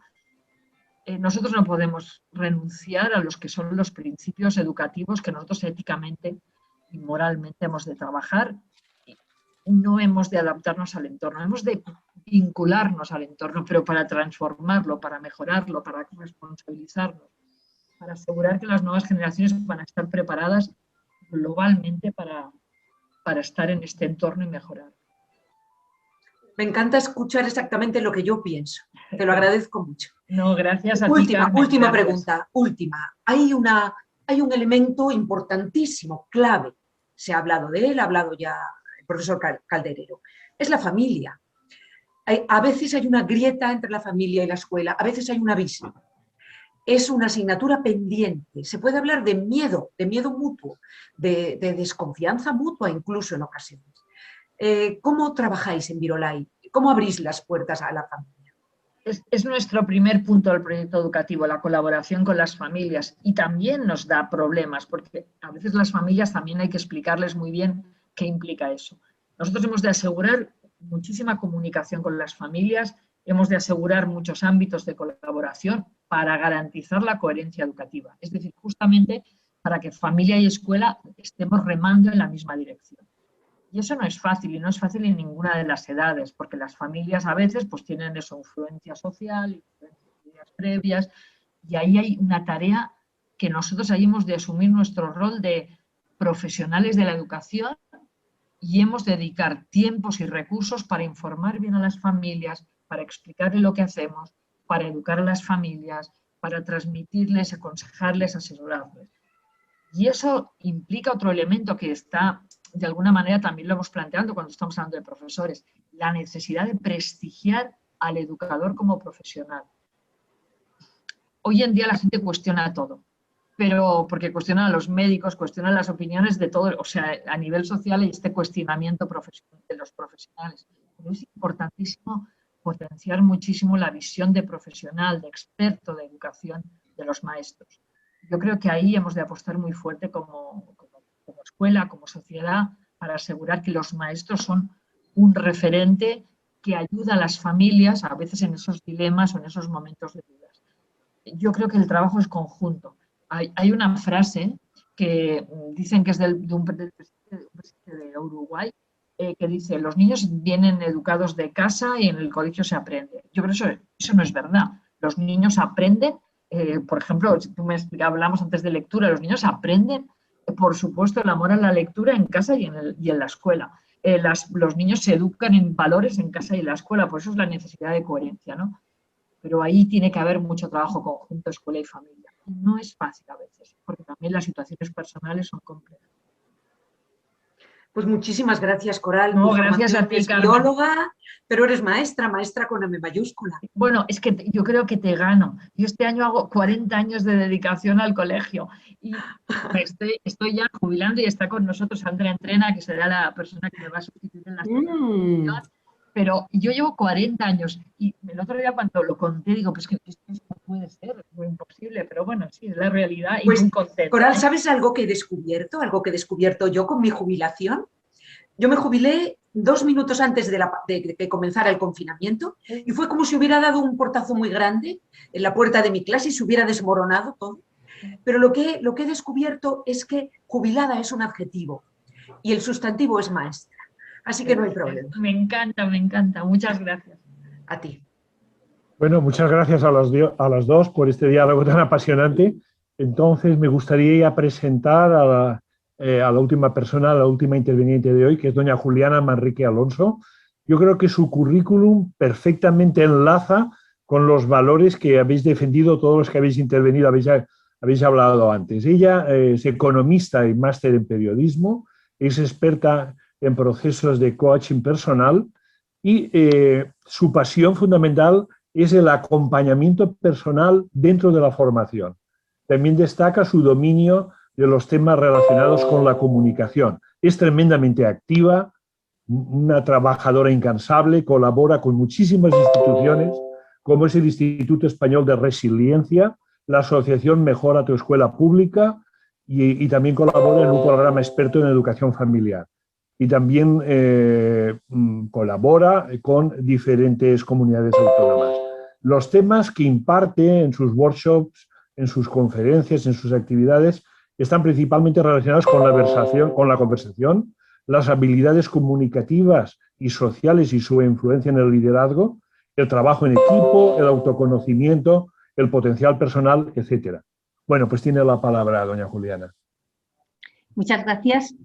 nosotros no podemos renunciar a los que son los principios educativos que nosotros éticamente y moralmente hemos de trabajar. No hemos de adaptarnos al entorno, hemos de vincularnos al entorno, pero para transformarlo, para mejorarlo, para responsabilizarnos, para asegurar que las nuevas generaciones van a estar preparadas globalmente para estar en este entorno y mejorar. Me encanta escuchar exactamente lo que yo pienso. Te lo agradezco mucho. No, gracias a ti, Carmen. Última pregunta, última. Hay un elemento importantísimo, clave. Se ha hablado de él, ha hablado ya el profesor Calderero. Es la familia. A veces hay una grieta entre la familia y la escuela, a veces hay un abismo. Es una asignatura pendiente. Se puede hablar de miedo mutuo, de desconfianza mutua incluso en ocasiones. ¿Cómo trabajáis en Virolai? ¿Cómo abrís las puertas a la familia? Es nuestro primer punto del proyecto educativo, la colaboración con las familias, y también nos da problemas, porque a veces las familias también hay que explicarles muy bien qué implica eso. Nosotros hemos de asegurar muchísima comunicación con las familias, hemos de asegurar muchos ámbitos de colaboración para garantizar la coherencia educativa, es decir, justamente para que familia y escuela estemos remando en la misma dirección. Y eso no es fácil, y no es fácil en ninguna de las edades, porque las familias a veces pues, tienen eso, influencia social, influencias previas, y ahí hay una tarea que nosotros ahí hemos de asumir nuestro rol de profesionales de la educación y hemos de dedicar tiempos y recursos para informar bien a las familias, para explicarles lo que hacemos, para educar a las familias, para transmitirles, aconsejarles, asesorarles. Y eso implica otro elemento que está, de alguna manera también lo hemos planteado cuando estamos hablando de profesores, la necesidad de prestigiar al educador como profesional. Hoy en día la gente cuestiona todo, pero porque cuestionan a los médicos, cuestionan las opiniones de todo, o sea, a nivel social hay este cuestionamiento de los profesionales. Pero es importantísimo potenciar muchísimo la visión de profesional, de experto de educación de los maestros. Yo creo que ahí hemos de apostar muy fuerte como escuela, como sociedad, para asegurar que los maestros son un referente que ayuda a las familias, a veces en esos dilemas o en esos momentos de dudas. Yo creo que el trabajo es conjunto. Hay una frase que dicen que es de un presidente de Uruguay, que dice, los niños vienen educados de casa y en el colegio se aprende. Yo creo que eso no es verdad. Los niños aprenden, por ejemplo, si tú hablamos antes de lectura, los niños aprenden, por supuesto, el amor a la lectura en casa y en la escuela. Los niños se educan en valores en casa y en la escuela, por eso es la necesidad de coherencia, ¿no? pero ahí tiene que haber mucho trabajo conjunto, escuela y familia. No es fácil a veces, porque también las situaciones personales son complejas. Pues muchísimas gracias, Coral. No, Tu gracias formación a ti, es Carmen. bióloga, pero eres maestra, maestra con M mayúscula. Bueno, es que yo creo que te gano. Yo este año hago 40 años de dedicación al colegio y estoy ya jubilando y está con nosotros Andrea Entrena, que será la persona que me va a sustituir en la sustitución. Pero yo llevo 40 años y el otro día cuando lo conté digo, pues que esto no puede ser, es muy imposible, pero bueno, sí, es la realidad y Pues, muy contenta. Coral, ¿sabes algo que he descubierto? Algo que he descubierto yo con mi jubilación. Yo me jubilé 2 minutos antes de que comenzara el confinamiento y fue como si hubiera dado un portazo muy grande en la puerta de mi clase y se hubiera desmoronado todo. Pero lo que he descubierto es que jubilada es un adjetivo y el sustantivo es maestra. Así que no hay problema. Me encanta. Muchas gracias. A ti. Bueno, muchas gracias a las dos por este diálogo tan apasionante. Entonces, me gustaría presentar a la última persona, a la última interviniente de hoy, que es doña Juliana Manrique Alonso. Yo creo que su currículum perfectamente enlaza con los valores que habéis defendido todos los que habéis intervenido, habéis hablado antes. Ella es economista y máster en periodismo, es experta en procesos de coaching personal y su pasión fundamental es el acompañamiento personal dentro de la formación. También destaca su dominio de los temas relacionados con la comunicación. Es tremendamente activa, una trabajadora incansable, colabora con muchísimas instituciones, como es el Instituto Español de Resiliencia, la Asociación Mejora tu Escuela Pública y también colabora en un programa experto en educación familiar. Y también colabora con diferentes comunidades autónomas. Los temas que imparte en sus workshops, en sus conferencias, en sus actividades, están principalmente relacionados con la conversación, las habilidades comunicativas y sociales y su influencia en el liderazgo, el trabajo en equipo, el autoconocimiento, el potencial personal, etc. Bueno, pues tiene la palabra doña Juliana. Muchas gracias,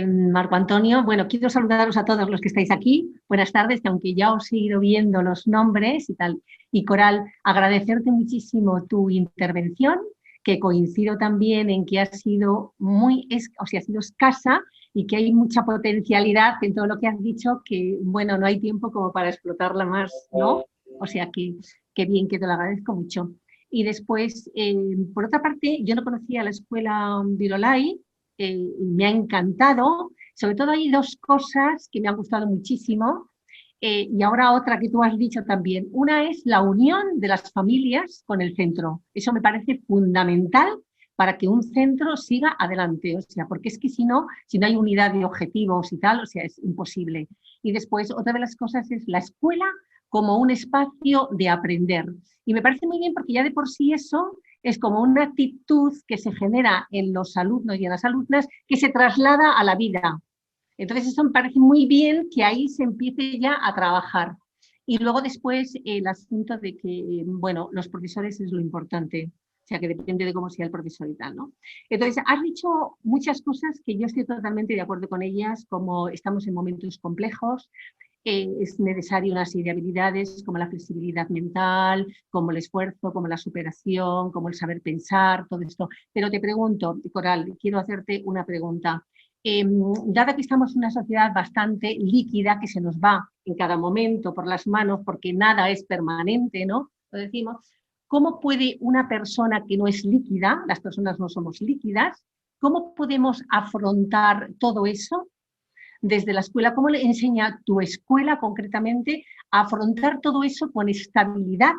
Marco Antonio. Bueno, quiero saludaros a todos los que estáis aquí. Buenas tardes, que aunque ya os he ido viendo los nombres y tal. Y Coral, agradecerte muchísimo tu intervención, que coincido también en que ha sido ha sido escasa y que hay mucha potencialidad en todo lo que has dicho, que bueno, no hay tiempo como para explotarla más, ¿no? O sea que bien, que te lo agradezco mucho. Y después, por otra parte, yo no conocía la escuela Virolai, me ha encantado. Sobre todo hay dos cosas que me han gustado muchísimo y ahora otra que tú has dicho también. Una es la unión de las familias con el centro. Eso me parece fundamental para que un centro siga adelante, o sea, porque es que si no hay unidad de objetivos y tal, o sea, es imposible. Y después, otra de las cosas es la escuela como un espacio de aprender. Y me parece muy bien porque ya de por sí eso es como una actitud que se genera en los alumnos y en las alumnas que se traslada a la vida. Entonces eso me parece muy bien que ahí se empiece ya a trabajar. Y luego después el asunto de que, bueno, los profesores es lo importante. O sea, que depende de cómo sea el profesor y tal, ¿no? Entonces, has dicho muchas cosas que yo estoy totalmente de acuerdo con ellas, como estamos en momentos complejos, es necesario una serie de habilidades como la flexibilidad mental, como el esfuerzo, como la superación, como el saber pensar, todo esto. Pero te pregunto, Coral, quiero hacerte una pregunta. Dada que estamos en una sociedad bastante líquida, que se nos va en cada momento por las manos, porque nada es permanente, ¿no? Lo decimos. ¿Cómo puede una persona que no es líquida, las personas no somos líquidas, cómo podemos afrontar todo eso desde la escuela? ¿Cómo le enseña tu escuela concretamente a afrontar todo eso con estabilidad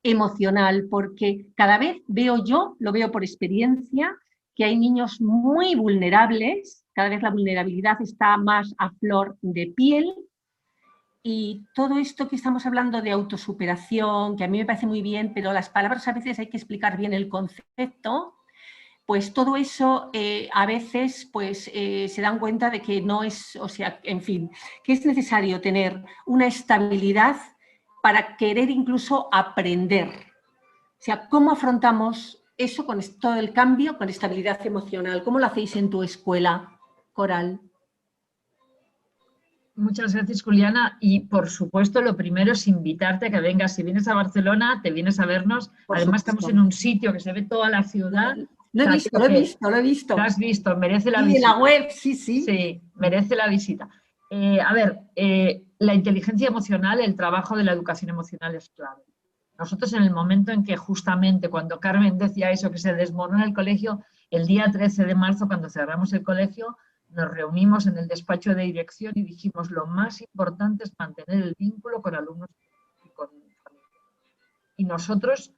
emocional? Porque cada vez lo veo por experiencia, que hay niños muy vulnerables, cada vez la vulnerabilidad está más a flor de piel. Y todo esto que estamos hablando de autosuperación, que a mí me parece muy bien, pero las palabras a veces hay que explicar bien el concepto, pues todo eso a veces pues, se dan cuenta de que no es, o sea, en fin, que es necesario tener una estabilidad para querer incluso aprender. O sea, ¿cómo afrontamos eso con todo el cambio, con estabilidad emocional? ¿Cómo lo hacéis en tu escuela, Coral? Muchas gracias, Juliana. Y por supuesto, lo primero es invitarte a que vengas. Si vienes a Barcelona, te vienes a vernos. Además, estamos en un sitio que se ve toda la ciudad. Lo he visto. Lo has visto, merece la visita. Y en la web, sí. Sí, merece la visita. La inteligencia emocional, el trabajo de la educación emocional es clave. Nosotros en el momento en que justamente cuando Carmen decía eso, que se desmoronó el colegio, el día 13 de marzo, cuando cerramos el colegio, nos reunimos en el despacho de dirección y dijimos lo más importante es mantener el vínculo con alumnos y con familia. Y nosotros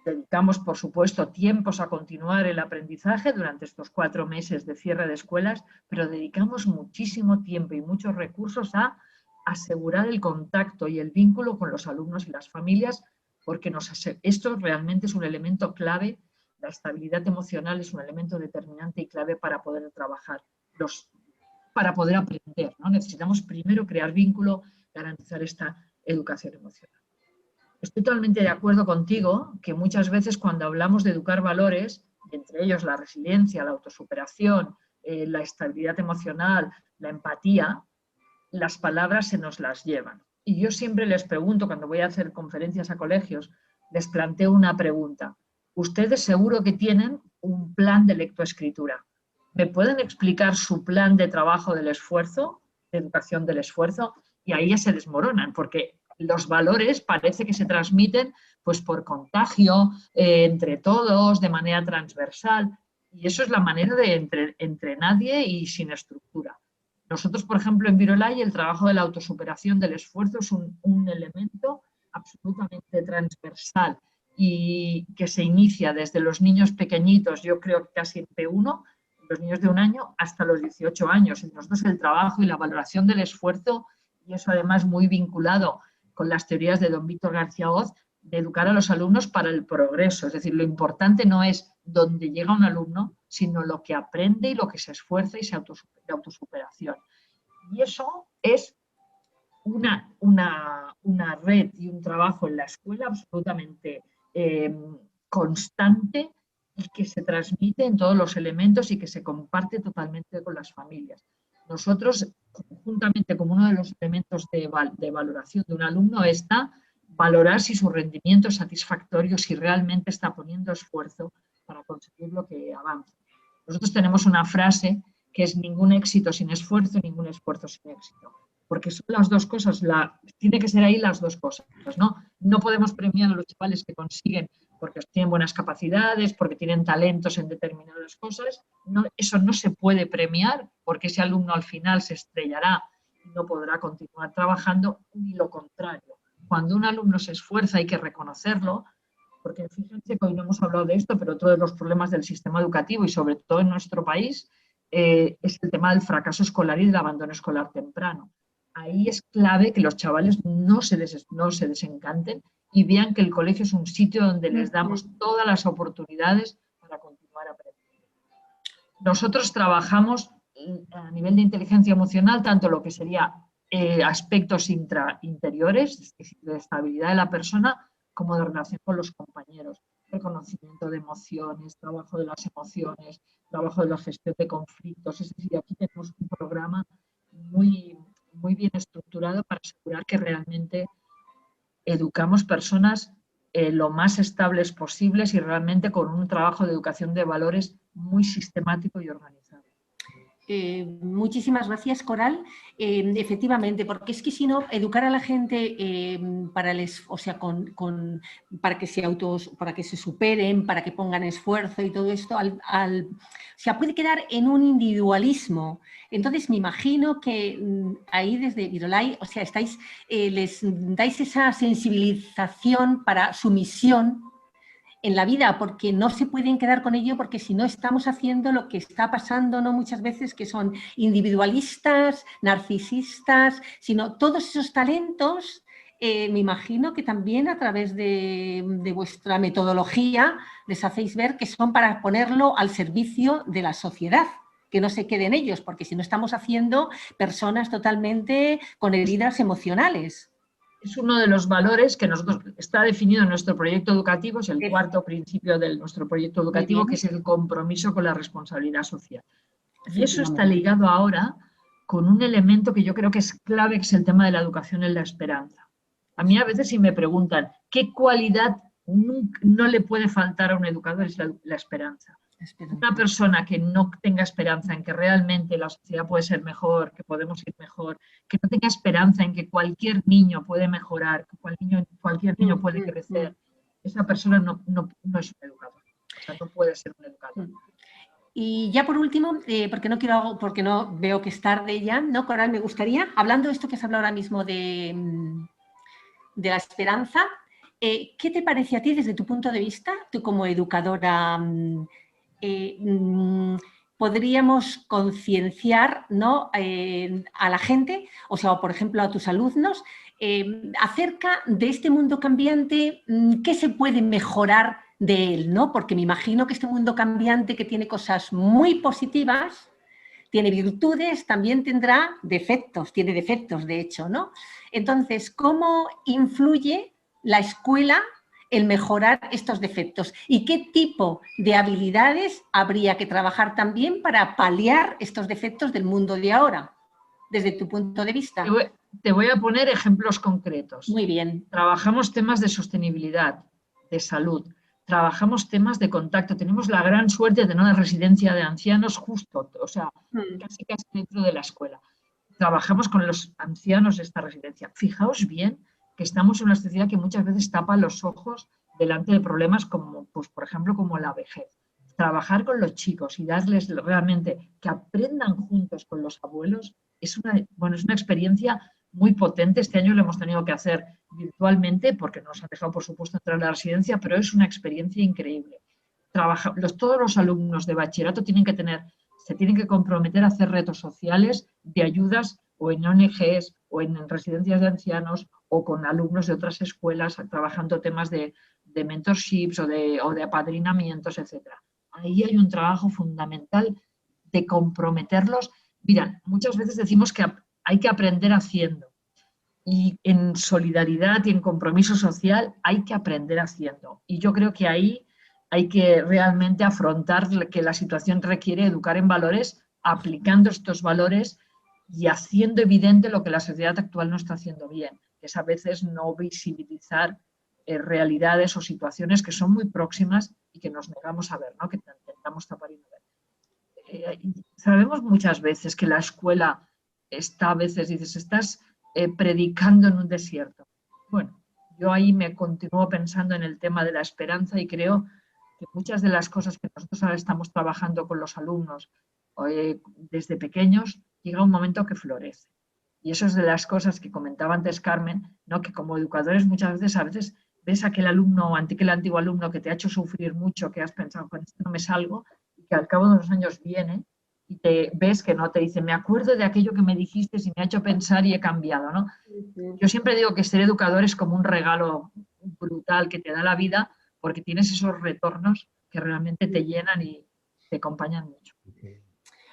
dedicamos, por supuesto, tiempos a continuar el aprendizaje durante estos 4 meses de cierre de escuelas, pero dedicamos muchísimo tiempo y muchos recursos a asegurar el contacto y el vínculo con los alumnos y las familias, porque esto realmente es un elemento clave. La estabilidad emocional es un elemento determinante y clave para poder trabajar, para poder aprender, ¿no? Necesitamos primero crear vínculo, garantizar esta educación emocional. Estoy totalmente de acuerdo contigo que muchas veces cuando hablamos de educar valores, entre ellos la resiliencia, la autosuperación, la estabilidad emocional, la empatía, las palabras se nos las llevan. Y yo siempre les pregunto, cuando voy a hacer conferencias a colegios, les planteo una pregunta. Ustedes seguro que tienen un plan de lectoescritura. ¿Me pueden explicar su plan de trabajo del esfuerzo, de educación del esfuerzo? Y ahí ya se desmoronan, porque los valores parece que se transmiten pues, por contagio, entre todos, de manera transversal. Y eso es la manera de entre nadie y sin estructura. Nosotros, por ejemplo, en Virolai, el trabajo de la autosuperación del esfuerzo es un elemento absolutamente transversal y que se inicia desde los niños pequeñitos, yo creo que casi en P1, los niños de 1 año, hasta los 18 años. Y nosotros el trabajo y la valoración del esfuerzo, y eso además muy vinculado con las teorías de don Víctor García Hoz, de educar a los alumnos para el progreso. Es decir, lo importante no es dónde llega un alumno, sino lo que aprende y lo que se esfuerza y la autosuperación. Y eso es una red y un trabajo en la escuela absolutamente constante y que se transmite en todos los elementos y que se comparte totalmente con las familias. Nosotros, conjuntamente como uno de los elementos de valoración de un alumno está valorar si su rendimiento es satisfactorio, si realmente está poniendo esfuerzo para conseguir lo que avanza. Nosotros tenemos una frase que es ningún éxito sin esfuerzo, ningún esfuerzo sin éxito. Porque son las dos cosas, tiene que ser ahí las dos cosas, ¿no? No podemos premiar a los chavales que consiguen porque tienen buenas capacidades, porque tienen talentos en determinadas cosas. No, eso no se puede premiar porque ese alumno al final se estrellará y no podrá continuar trabajando, ni lo contrario. Cuando un alumno se esfuerza hay que reconocerlo, porque fíjense que hoy no hemos hablado de esto, pero otro de los problemas del sistema educativo y sobre todo en nuestro país es el tema del fracaso escolar y del abandono escolar temprano. Ahí es clave que los chavales no se desencanten y vean que el colegio es un sitio donde les damos todas las oportunidades para continuar aprendiendo. Nosotros trabajamos a nivel de inteligencia emocional tanto lo que sería aspectos interiores, de estabilidad de la persona, como de relación con los compañeros, reconocimiento de emociones, trabajo de las emociones, trabajo de la gestión de conflictos. Es decir, aquí tenemos un programa muy bien estructurado para asegurar que realmente educamos personas lo más estables posibles y realmente con un trabajo de educación de valores muy sistemático y organizado. Muchísimas gracias, Coral. Efectivamente, porque es que si no, educar a la gente para que se superen, para que pongan esfuerzo y todo esto, puede quedar en un individualismo. Entonces, me imagino que ahí desde Virolai, les dais esa sensibilización para su misión en la vida, porque no se pueden quedar con ello, porque si no estamos haciendo lo que está pasando, ¿no? Muchas veces, que son individualistas, narcisistas, sino todos esos talentos, me imagino que también a través de vuestra metodología les hacéis ver que son para ponerlo al servicio de la sociedad, que no se queden ellos, porque si no estamos haciendo personas totalmente con heridas emocionales. Es uno de los valores que está definido en nuestro proyecto educativo, es el cuarto principio de nuestro proyecto educativo, que es el compromiso con la responsabilidad social. Y eso está ligado ahora con un elemento que yo creo que es clave, que es el tema de la educación en la esperanza. A mí a veces si me preguntan qué cualidad no le puede faltar a un educador, es la esperanza. Una persona que no tenga esperanza en que realmente la sociedad puede ser mejor, que podemos ir mejor, que no tenga esperanza en que cualquier niño puede mejorar, que cualquier niño puede crecer, esa persona no es un educador. O sea, no puede ser un educador. Y ya por último, porque no veo que es tarde ya, ¿no, Coral? Me gustaría, hablando de esto que has hablado ahora mismo de la esperanza, ¿qué te parece a ti desde tu punto de vista, tú como educadora, podríamos concienciar, ¿no?, a la gente, o sea, por ejemplo, a tus alumnos, acerca de este mundo cambiante, qué se puede mejorar de él, ¿no? Porque me imagino que este mundo cambiante, que tiene cosas muy positivas, tiene virtudes, también tendrá defectos, tiene defectos de hecho, ¿no? Entonces, ¿cómo influye la escuela en mejorar estos defectos? ¿Y qué tipo de habilidades habría que trabajar también para paliar estos defectos del mundo de ahora, desde tu punto de vista? Te voy a poner ejemplos concretos. Muy bien. Trabajamos temas de sostenibilidad, de salud, trabajamos temas de contacto. Tenemos la gran suerte de tener una residencia de ancianos justo, o sea, casi dentro de la escuela. Trabajamos con los ancianos de esta residencia. Fijaos bien que estamos en una sociedad que muchas veces tapa los ojos delante de problemas como, pues, por ejemplo, como la vejez. Trabajar con los chicos y darles realmente que aprendan juntos con los abuelos es una experiencia muy potente. Este año lo hemos tenido que hacer virtualmente porque nos han dejado, por supuesto, entrar a la residencia, pero es una experiencia increíble. Todos los alumnos de bachillerato se tienen que comprometer a hacer retos sociales de ayudas o en ONGs o en residencias de ancianos o con alumnos de otras escuelas trabajando temas de mentorships o de apadrinamientos, etc. Ahí hay un trabajo fundamental de comprometerlos. Mira, muchas veces decimos que hay que aprender haciendo y en solidaridad y en compromiso social hay que aprender haciendo. Y yo creo que ahí hay que realmente afrontar que la situación requiere educar en valores, aplicando estos valores y haciendo evidente lo que la sociedad actual no está haciendo bien, que es a veces no visibilizar realidades o situaciones que son muy próximas y que nos negamos a ver, ¿no?, que intentamos tapar y no ver. Sabemos muchas veces que la escuela está, a veces dices, estás predicando en un desierto. Bueno, yo ahí me continúo pensando en el tema de la esperanza y creo que muchas de las cosas que nosotros ahora estamos trabajando con los alumnos desde pequeños, llega un momento que florece. Y eso es de las cosas que comentaba antes Carmen, ¿no?, que como educadores muchas veces, a veces ves a aquel alumno o aquel antiguo alumno que te ha hecho sufrir mucho, que has pensado, con esto no me salgo, y que al cabo de unos años viene y te ves que no te dice, me acuerdo de aquello que me dijiste y me ha hecho pensar y he cambiado, ¿no? Yo siempre digo que ser educador es como un regalo brutal que te da la vida porque tienes esos retornos que realmente te llenan y te acompañan mucho.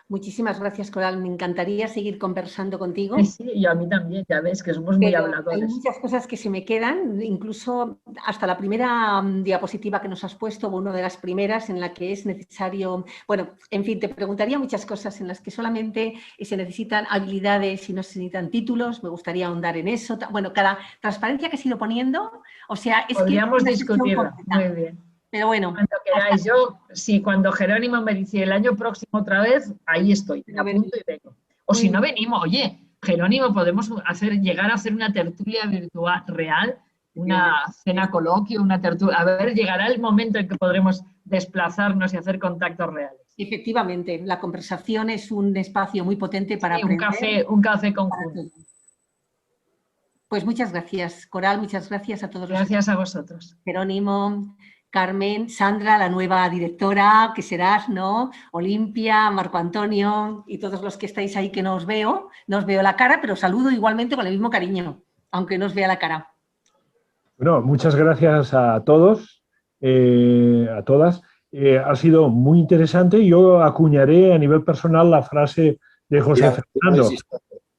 Muchísimas gracias, Coral. Me encantaría seguir conversando contigo. Sí, y a mí también, ya ves que somos muy habladores. Hay muchas cosas que se me quedan, incluso hasta la primera diapositiva que nos has puesto, una de las primeras en la que es necesario, bueno, en fin, te preguntaría muchas cosas en las que solamente se necesitan habilidades y no se necesitan títulos, me gustaría ahondar en eso. Bueno, cada transparencia que has ido poniendo, o sea, es podríamos que discutirla, muy bien. Pero bueno. Cuando queráis, cuando Jerónimo me dice el año próximo otra vez, ahí estoy, me apunto y vengo. O si no venimos, oye, Jerónimo, podemos llegar a hacer una tertulia virtual real, una cena coloquio, una tertulia. A ver, llegará el momento en que podremos desplazarnos y hacer contactos reales. Efectivamente, la conversación es un espacio muy potente para aprender. Un café conjunto. Pues muchas gracias, Coral, muchas gracias a todos. Gracias a vosotros. Jerónimo, Carmen, Sandra, la nueva directora, que serás, ¿no? Olimpia, Marco Antonio y todos los que estáis ahí que no os veo la cara, pero saludo igualmente con el mismo cariño, aunque no os vea la cara. Bueno, muchas gracias a todos, a todas. Ha sido muy interesante. Yo acuñaré a nivel personal la frase de José Fernando.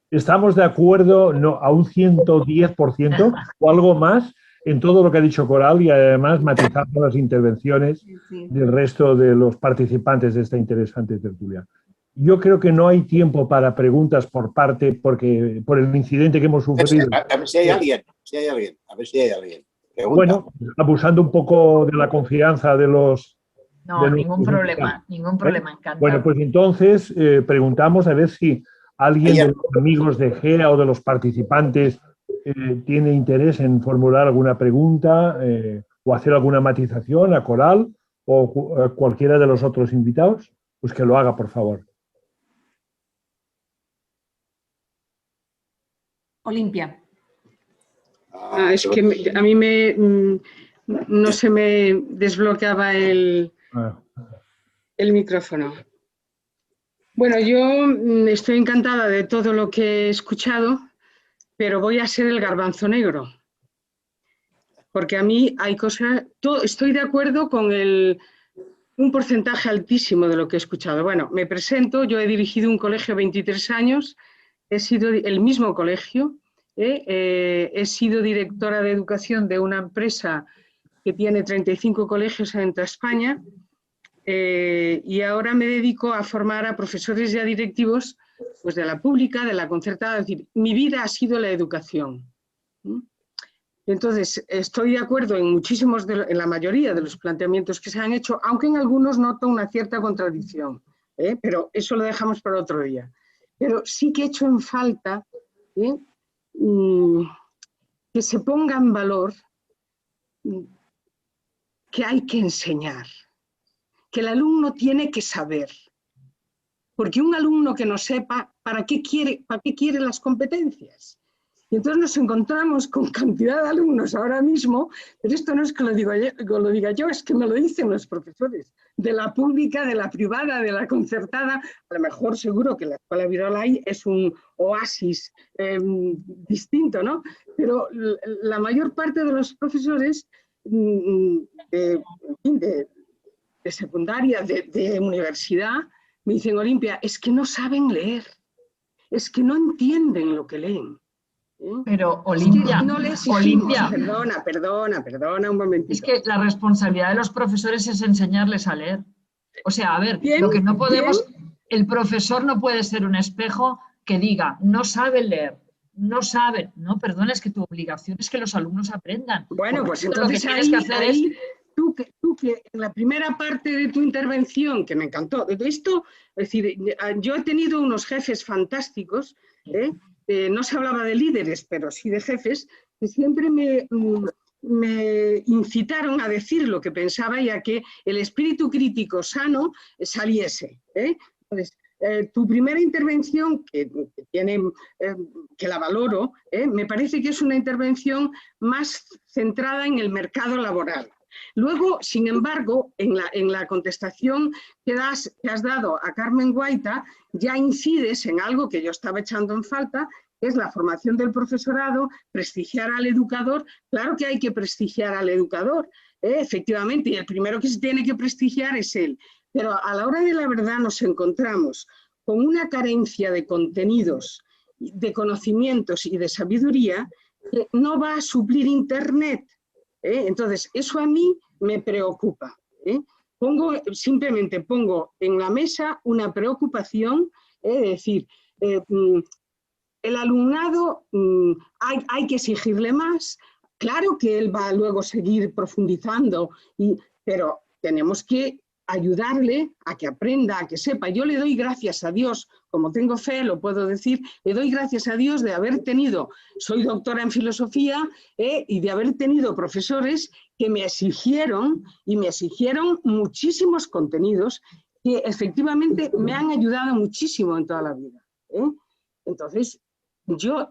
Estamos de acuerdo a un 110% o algo más en todo lo que ha dicho Coral y además matizando las intervenciones del resto de los participantes de esta interesante tertulia. yo creo que no hay tiempo para preguntas por el incidente que hemos sufrido. A ver si hay alguien, a ver si hay alguien. Pregunta. Bueno, abusando un poco de la confianza de los... No, ningún problema, encantado. Bueno, pues entonces preguntamos a ver si alguien de los amigos de GEA o de los participantes tiene interés en formular alguna pregunta o hacer alguna matización a Coral o a cualquiera de los otros invitados, pues que lo haga, por favor. Olimpia. Es que a mí no se me desbloqueaba el micrófono. Bueno, yo estoy encantada de todo lo que he escuchado, pero voy a ser el garbanzo negro. Porque a mí hay cosas... Estoy de acuerdo con un porcentaje altísimo de lo que he escuchado. Bueno, me presento, yo he dirigido un colegio 23 años, he sido el mismo colegio, he sido directora de educación de una empresa que tiene 35 colegios en toda España y ahora me dedico a formar a profesores y a directivos pues, de la pública, de la concertada. Es decir, mi vida ha sido la educación. Entonces, estoy de acuerdo en en la mayoría de los planteamientos que se han hecho, aunque en algunos noto una cierta contradicción, pero eso lo dejamos para otro día. Pero sí que he hecho en falta que se ponga en valor que hay que enseñar, que el alumno tiene que saber, porque un alumno que no sepa, ¿para qué quiere las competencias? Y entonces nos encontramos con cantidad de alumnos ahora mismo, pero esto no es que lo diga yo, es que me lo dicen los profesores, de la pública, de la privada, de la concertada. A lo mejor seguro que la Escuela Virolai es un oasis distinto, ¿no? Pero la mayor parte de los profesores de secundaria, de universidad, me dicen, Olimpia, es que no saben leer, es que no entienden lo que leen. Pero Olimpia, no Olimpia, perdona un momentito. Es que la responsabilidad de los profesores es enseñarles a leer. O sea, a ver, lo que no podemos, el profesor no puede ser un espejo que diga, no saben leer, no saben. No, perdona, es que tu obligación es que los alumnos aprendan. Bueno, pues entonces tú que en la primera parte de tu intervención, que me encantó, de esto, es decir, yo he tenido unos jefes fantásticos, no se hablaba de líderes, pero sí de jefes, que siempre me incitaron a decir lo que pensaba y a que el espíritu crítico sano saliese. Entonces, tu primera intervención, que la valoro, me parece que es una intervención más centrada en el mercado laboral. Luego, sin embargo, en la contestación que has dado a Carmen Guaita, ya incides en algo que yo estaba echando en falta, que es la formación del profesorado, prestigiar al educador. Claro que hay que prestigiar al educador, efectivamente, y el primero que se tiene que prestigiar es él. Pero a la hora de la verdad nos encontramos con una carencia de contenidos, de conocimientos y de sabiduría que no va a suplir Internet. Entonces, eso a mí me preocupa. Simplemente pongo en la mesa una preocupación, es decir, el alumnado hay que exigirle más, claro que él va a luego seguir profundizando, pero tenemos que ayudarle a que aprenda, a que sepa. Yo le doy gracias a Dios, como tengo fe, lo puedo decir, le doy gracias a Dios de haber tenido, soy doctora en filosofía, y de haber tenido profesores que me exigieron muchísimos contenidos que efectivamente me han ayudado muchísimo en toda la vida. Entonces, yo,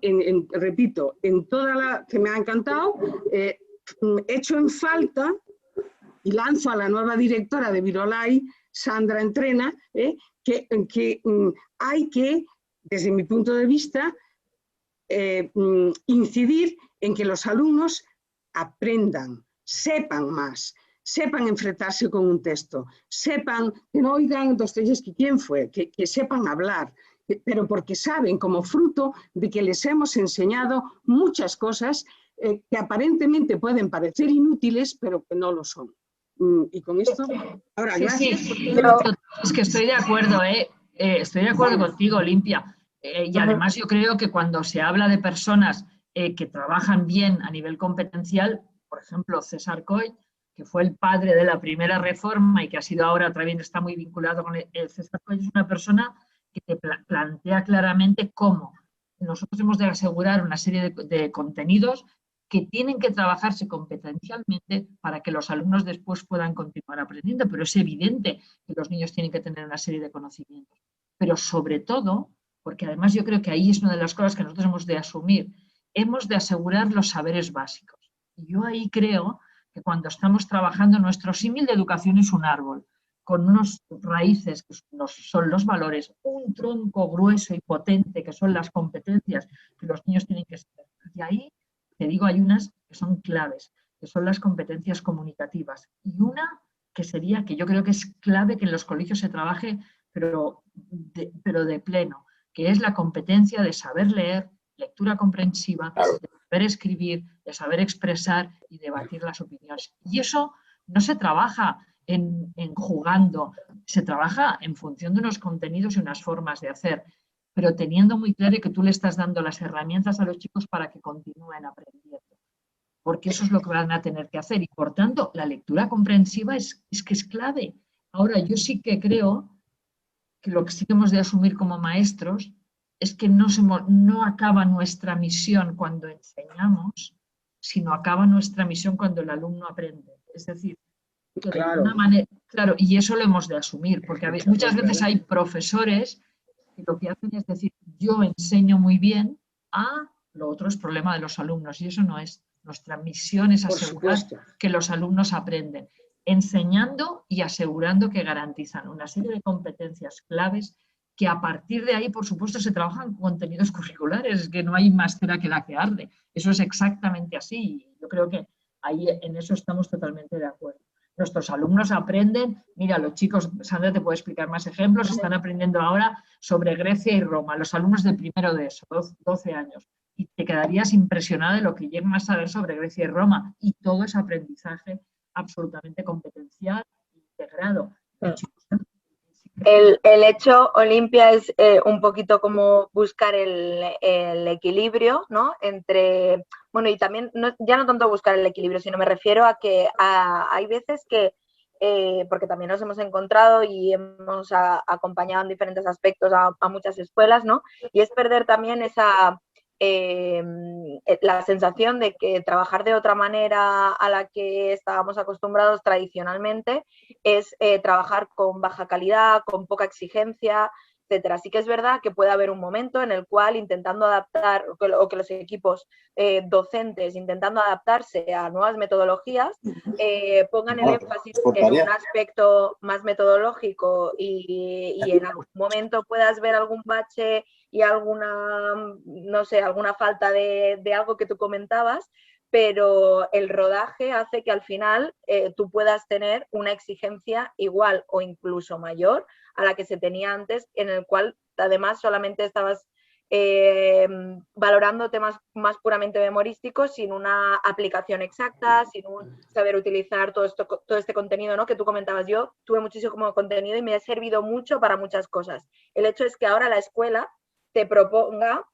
repito, en toda la que me ha encantado, echo en falta y lanzo a la nueva directora de Virolai, Sandra Entrena, que hay que, desde mi punto de vista, incidir en que los alumnos aprendan, sepan más, sepan enfrentarse con un texto, sepan, que no oigan Dostoyevski quién fue, que sepan hablar, pero porque saben como fruto de que les hemos enseñado muchas cosas que aparentemente pueden parecer inútiles, pero que no lo son. Y con esto, ahora, gracias. Sí, es que estoy de acuerdo, estoy de acuerdo contigo, Olimpia. Y además yo creo que cuando se habla de personas que trabajan bien a nivel competencial, por ejemplo, César Coll, que fue el padre de la primera reforma y que ha sido ahora también está muy vinculado con el César Coll, es una persona que te plantea claramente cómo nosotros hemos de asegurar una serie de contenidos que tienen que trabajarse competencialmente para que los alumnos después puedan continuar aprendiendo, pero es evidente que los niños tienen que tener una serie de conocimientos. Pero sobre todo, porque además yo creo que ahí es una de las cosas que nosotros hemos de asumir, hemos de asegurar los saberes básicos. Y yo ahí creo que cuando estamos trabajando, nuestro símil de educación es un árbol, con unos raíces que son los valores, un tronco grueso y potente que son las competencias que los niños tienen que saber. Y ahí, te digo, hay unas que son claves, que son las competencias comunicativas. Y una que sería, que yo creo que es clave que en los colegios se trabaje, pero de pleno, que es la competencia de saber leer, lectura comprensiva, de saber escribir, de saber expresar y debatir las opiniones. Y eso no se trabaja en jugando, se trabaja en función de unos contenidos y unas formas de hacer, pero teniendo muy claro que tú le estás dando las herramientas a los chicos para que continúen aprendiendo, porque eso es lo que van a tener que hacer. Y por tanto, la lectura comprensiva es que es clave. Ahora, yo sí que creo que lo que sí que hemos de asumir como maestros es que no acaba nuestra misión cuando enseñamos, sino acaba nuestra misión cuando el alumno aprende. Es decir, que de alguna manera, claro, y eso lo hemos de asumir, porque muchas veces hay profesores que lo que hacen es decir, yo enseño muy bien, lo otro es problema de los alumnos, y eso no es. Nuestra misión es asegurar que los alumnos aprenden, enseñando y asegurando que garantizan una serie de competencias claves que a partir de ahí, por supuesto, se trabajan contenidos curriculares, es que no hay más cera que la que arde. Eso es exactamente así, y yo creo que ahí en eso estamos totalmente de acuerdo. Nuestros alumnos aprenden, mira, los chicos, Sandra te puede explicar más ejemplos, están aprendiendo ahora sobre Grecia y Roma, los alumnos de primero de eso, 12 años, y te quedarías impresionada de lo que llegan a saber sobre Grecia y Roma, y todo es aprendizaje absolutamente competencial, integrado. El hecho, Olimpia, es un poquito como buscar el equilibrio, ¿no? Entre, bueno, y también, ya no tanto buscar el equilibrio, sino me refiero a que hay veces que, porque también nos hemos encontrado y hemos acompañado en diferentes aspectos a muchas escuelas, ¿no? Y es perder también esa... la sensación de que trabajar de otra manera a la que estábamos acostumbrados tradicionalmente es trabajar con baja calidad, con poca exigencia, etcétera. Sí que es verdad que puede haber un momento en el cual intentando adaptar, o que los equipos docentes intentando adaptarse a nuevas metodologías pongan el énfasis en un aspecto más metodológico y en algún momento puedas ver algún bache y alguna, no sé, alguna falta de algo que tú comentabas, pero el rodaje hace que al final tú puedas tener una exigencia igual o incluso mayor a la que se tenía antes, en el cual además solamente estabas valorando temas más puramente memorísticos, sin una aplicación exacta, sin un saber utilizar todo este contenido, ¿no? Que tú comentabas. Yo tuve muchísimo contenido y me ha servido mucho para muchas cosas. El hecho es que ahora la escuela te proponga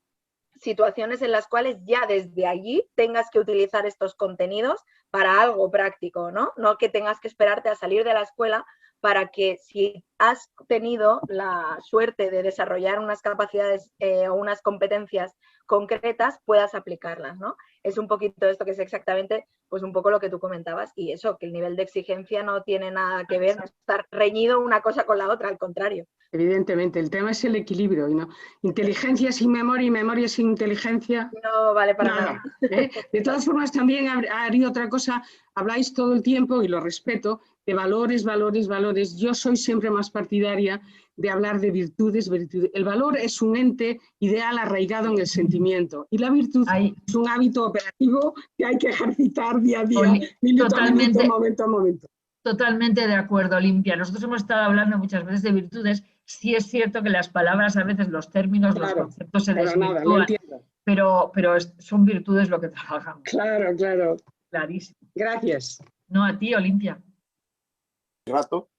situaciones en las cuales ya desde allí tengas que utilizar estos contenidos para algo práctico, ¿no? No que tengas que esperarte a salir de la escuela para que, si has tenido la suerte de desarrollar unas capacidades o unas competencias concretas, puedas aplicarlas, ¿no? Es un poquito esto que es exactamente, pues un poco lo que tú comentabas, y eso, que el nivel de exigencia no tiene nada que ver, no estar reñido una cosa con la otra, al contrario. Evidentemente, el tema es el equilibrio, y no inteligencia sin memoria y memoria sin inteligencia. No vale para nada. De todas formas, también haría otra cosa, habláis todo el tiempo, y lo respeto, de valores, valores, valores. Yo soy siempre más partidaria de hablar de virtudes, virtudes. El valor es un ente ideal arraigado en el sentimiento, y la virtud es un hábito operativo que hay que ejercitar día a día, minuto a minuto, momento a momento. Totalmente de acuerdo, Olimpia. Nosotros hemos estado hablando muchas veces de virtudes. Sí es cierto que las palabras, a veces los términos, los conceptos se desvirtúan, pero son virtudes lo que trabajamos. Claro, claro. Clarísimo. Gracias. No, a ti, Olimpia. Rato.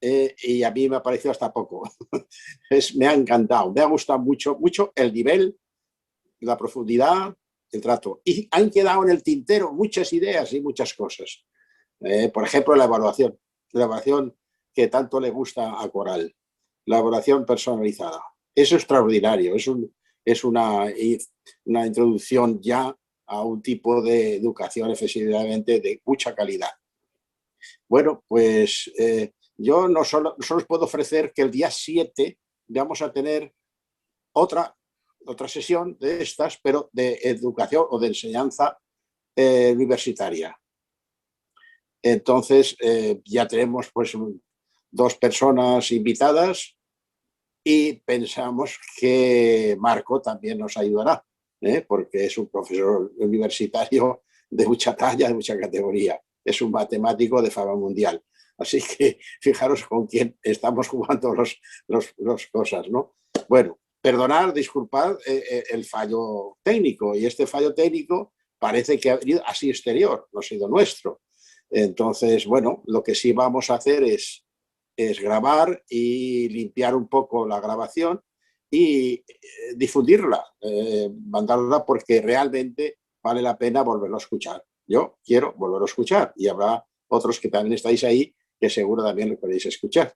y a mí me ha parecido hasta poco. Me ha encantado, me ha gustado mucho el nivel, la profundidad, el trato. Y han quedado en el tintero muchas ideas y muchas cosas. Por ejemplo, la evaluación que tanto le gusta a Coral, la evaluación personalizada. Es extraordinario, es una introducción ya a un tipo de educación efectivamente de mucha calidad. Bueno, pues yo no solo os puedo ofrecer que el día 7 vamos a tener otra sesión de estas, pero de educación o de enseñanza universitaria. Entonces ya tenemos pues 2 personas invitadas y pensamos que Marco también nos ayudará, porque es un profesor universitario de mucha talla, de mucha categoría. Es un matemático de fama mundial. Así que fijaros con quién estamos jugando las cosas, ¿no? Bueno, perdonad, disculpad el fallo técnico. Y este fallo técnico parece que ha venido así exterior, no ha sido nuestro. Entonces, bueno, lo que sí vamos a hacer es grabar y limpiar un poco la grabación y difundirla, mandarla, porque realmente vale la pena volverlo a escuchar. Yo quiero volverlo a escuchar y habrá otros que también estáis ahí que seguro también lo podéis escuchar.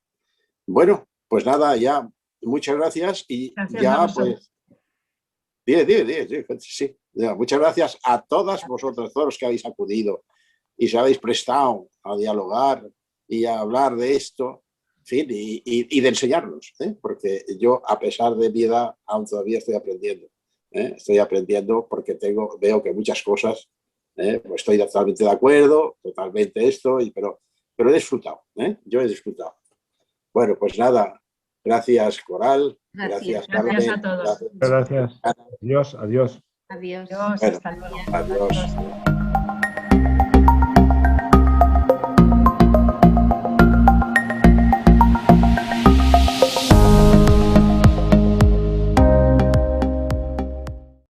Bueno, pues nada, ya muchas gracias y gracias ya pues... Sí. Ya, muchas gracias a todas vosotras, todos los que habéis acudido y se habéis prestado a dialogar y a hablar de esto, en fin, y de enseñarnos, porque yo, a pesar de mi edad, aún todavía estoy aprendiendo. Estoy aprendiendo porque veo que muchas cosas, pues estoy totalmente de acuerdo, totalmente esto, pero he disfrutado, yo he disfrutado. Bueno, pues nada, gracias Coral, gracias Carmen. Gracias a todos. Gracias. Adiós, adiós. Adiós. Adiós, Bueno, hasta luego. adiós.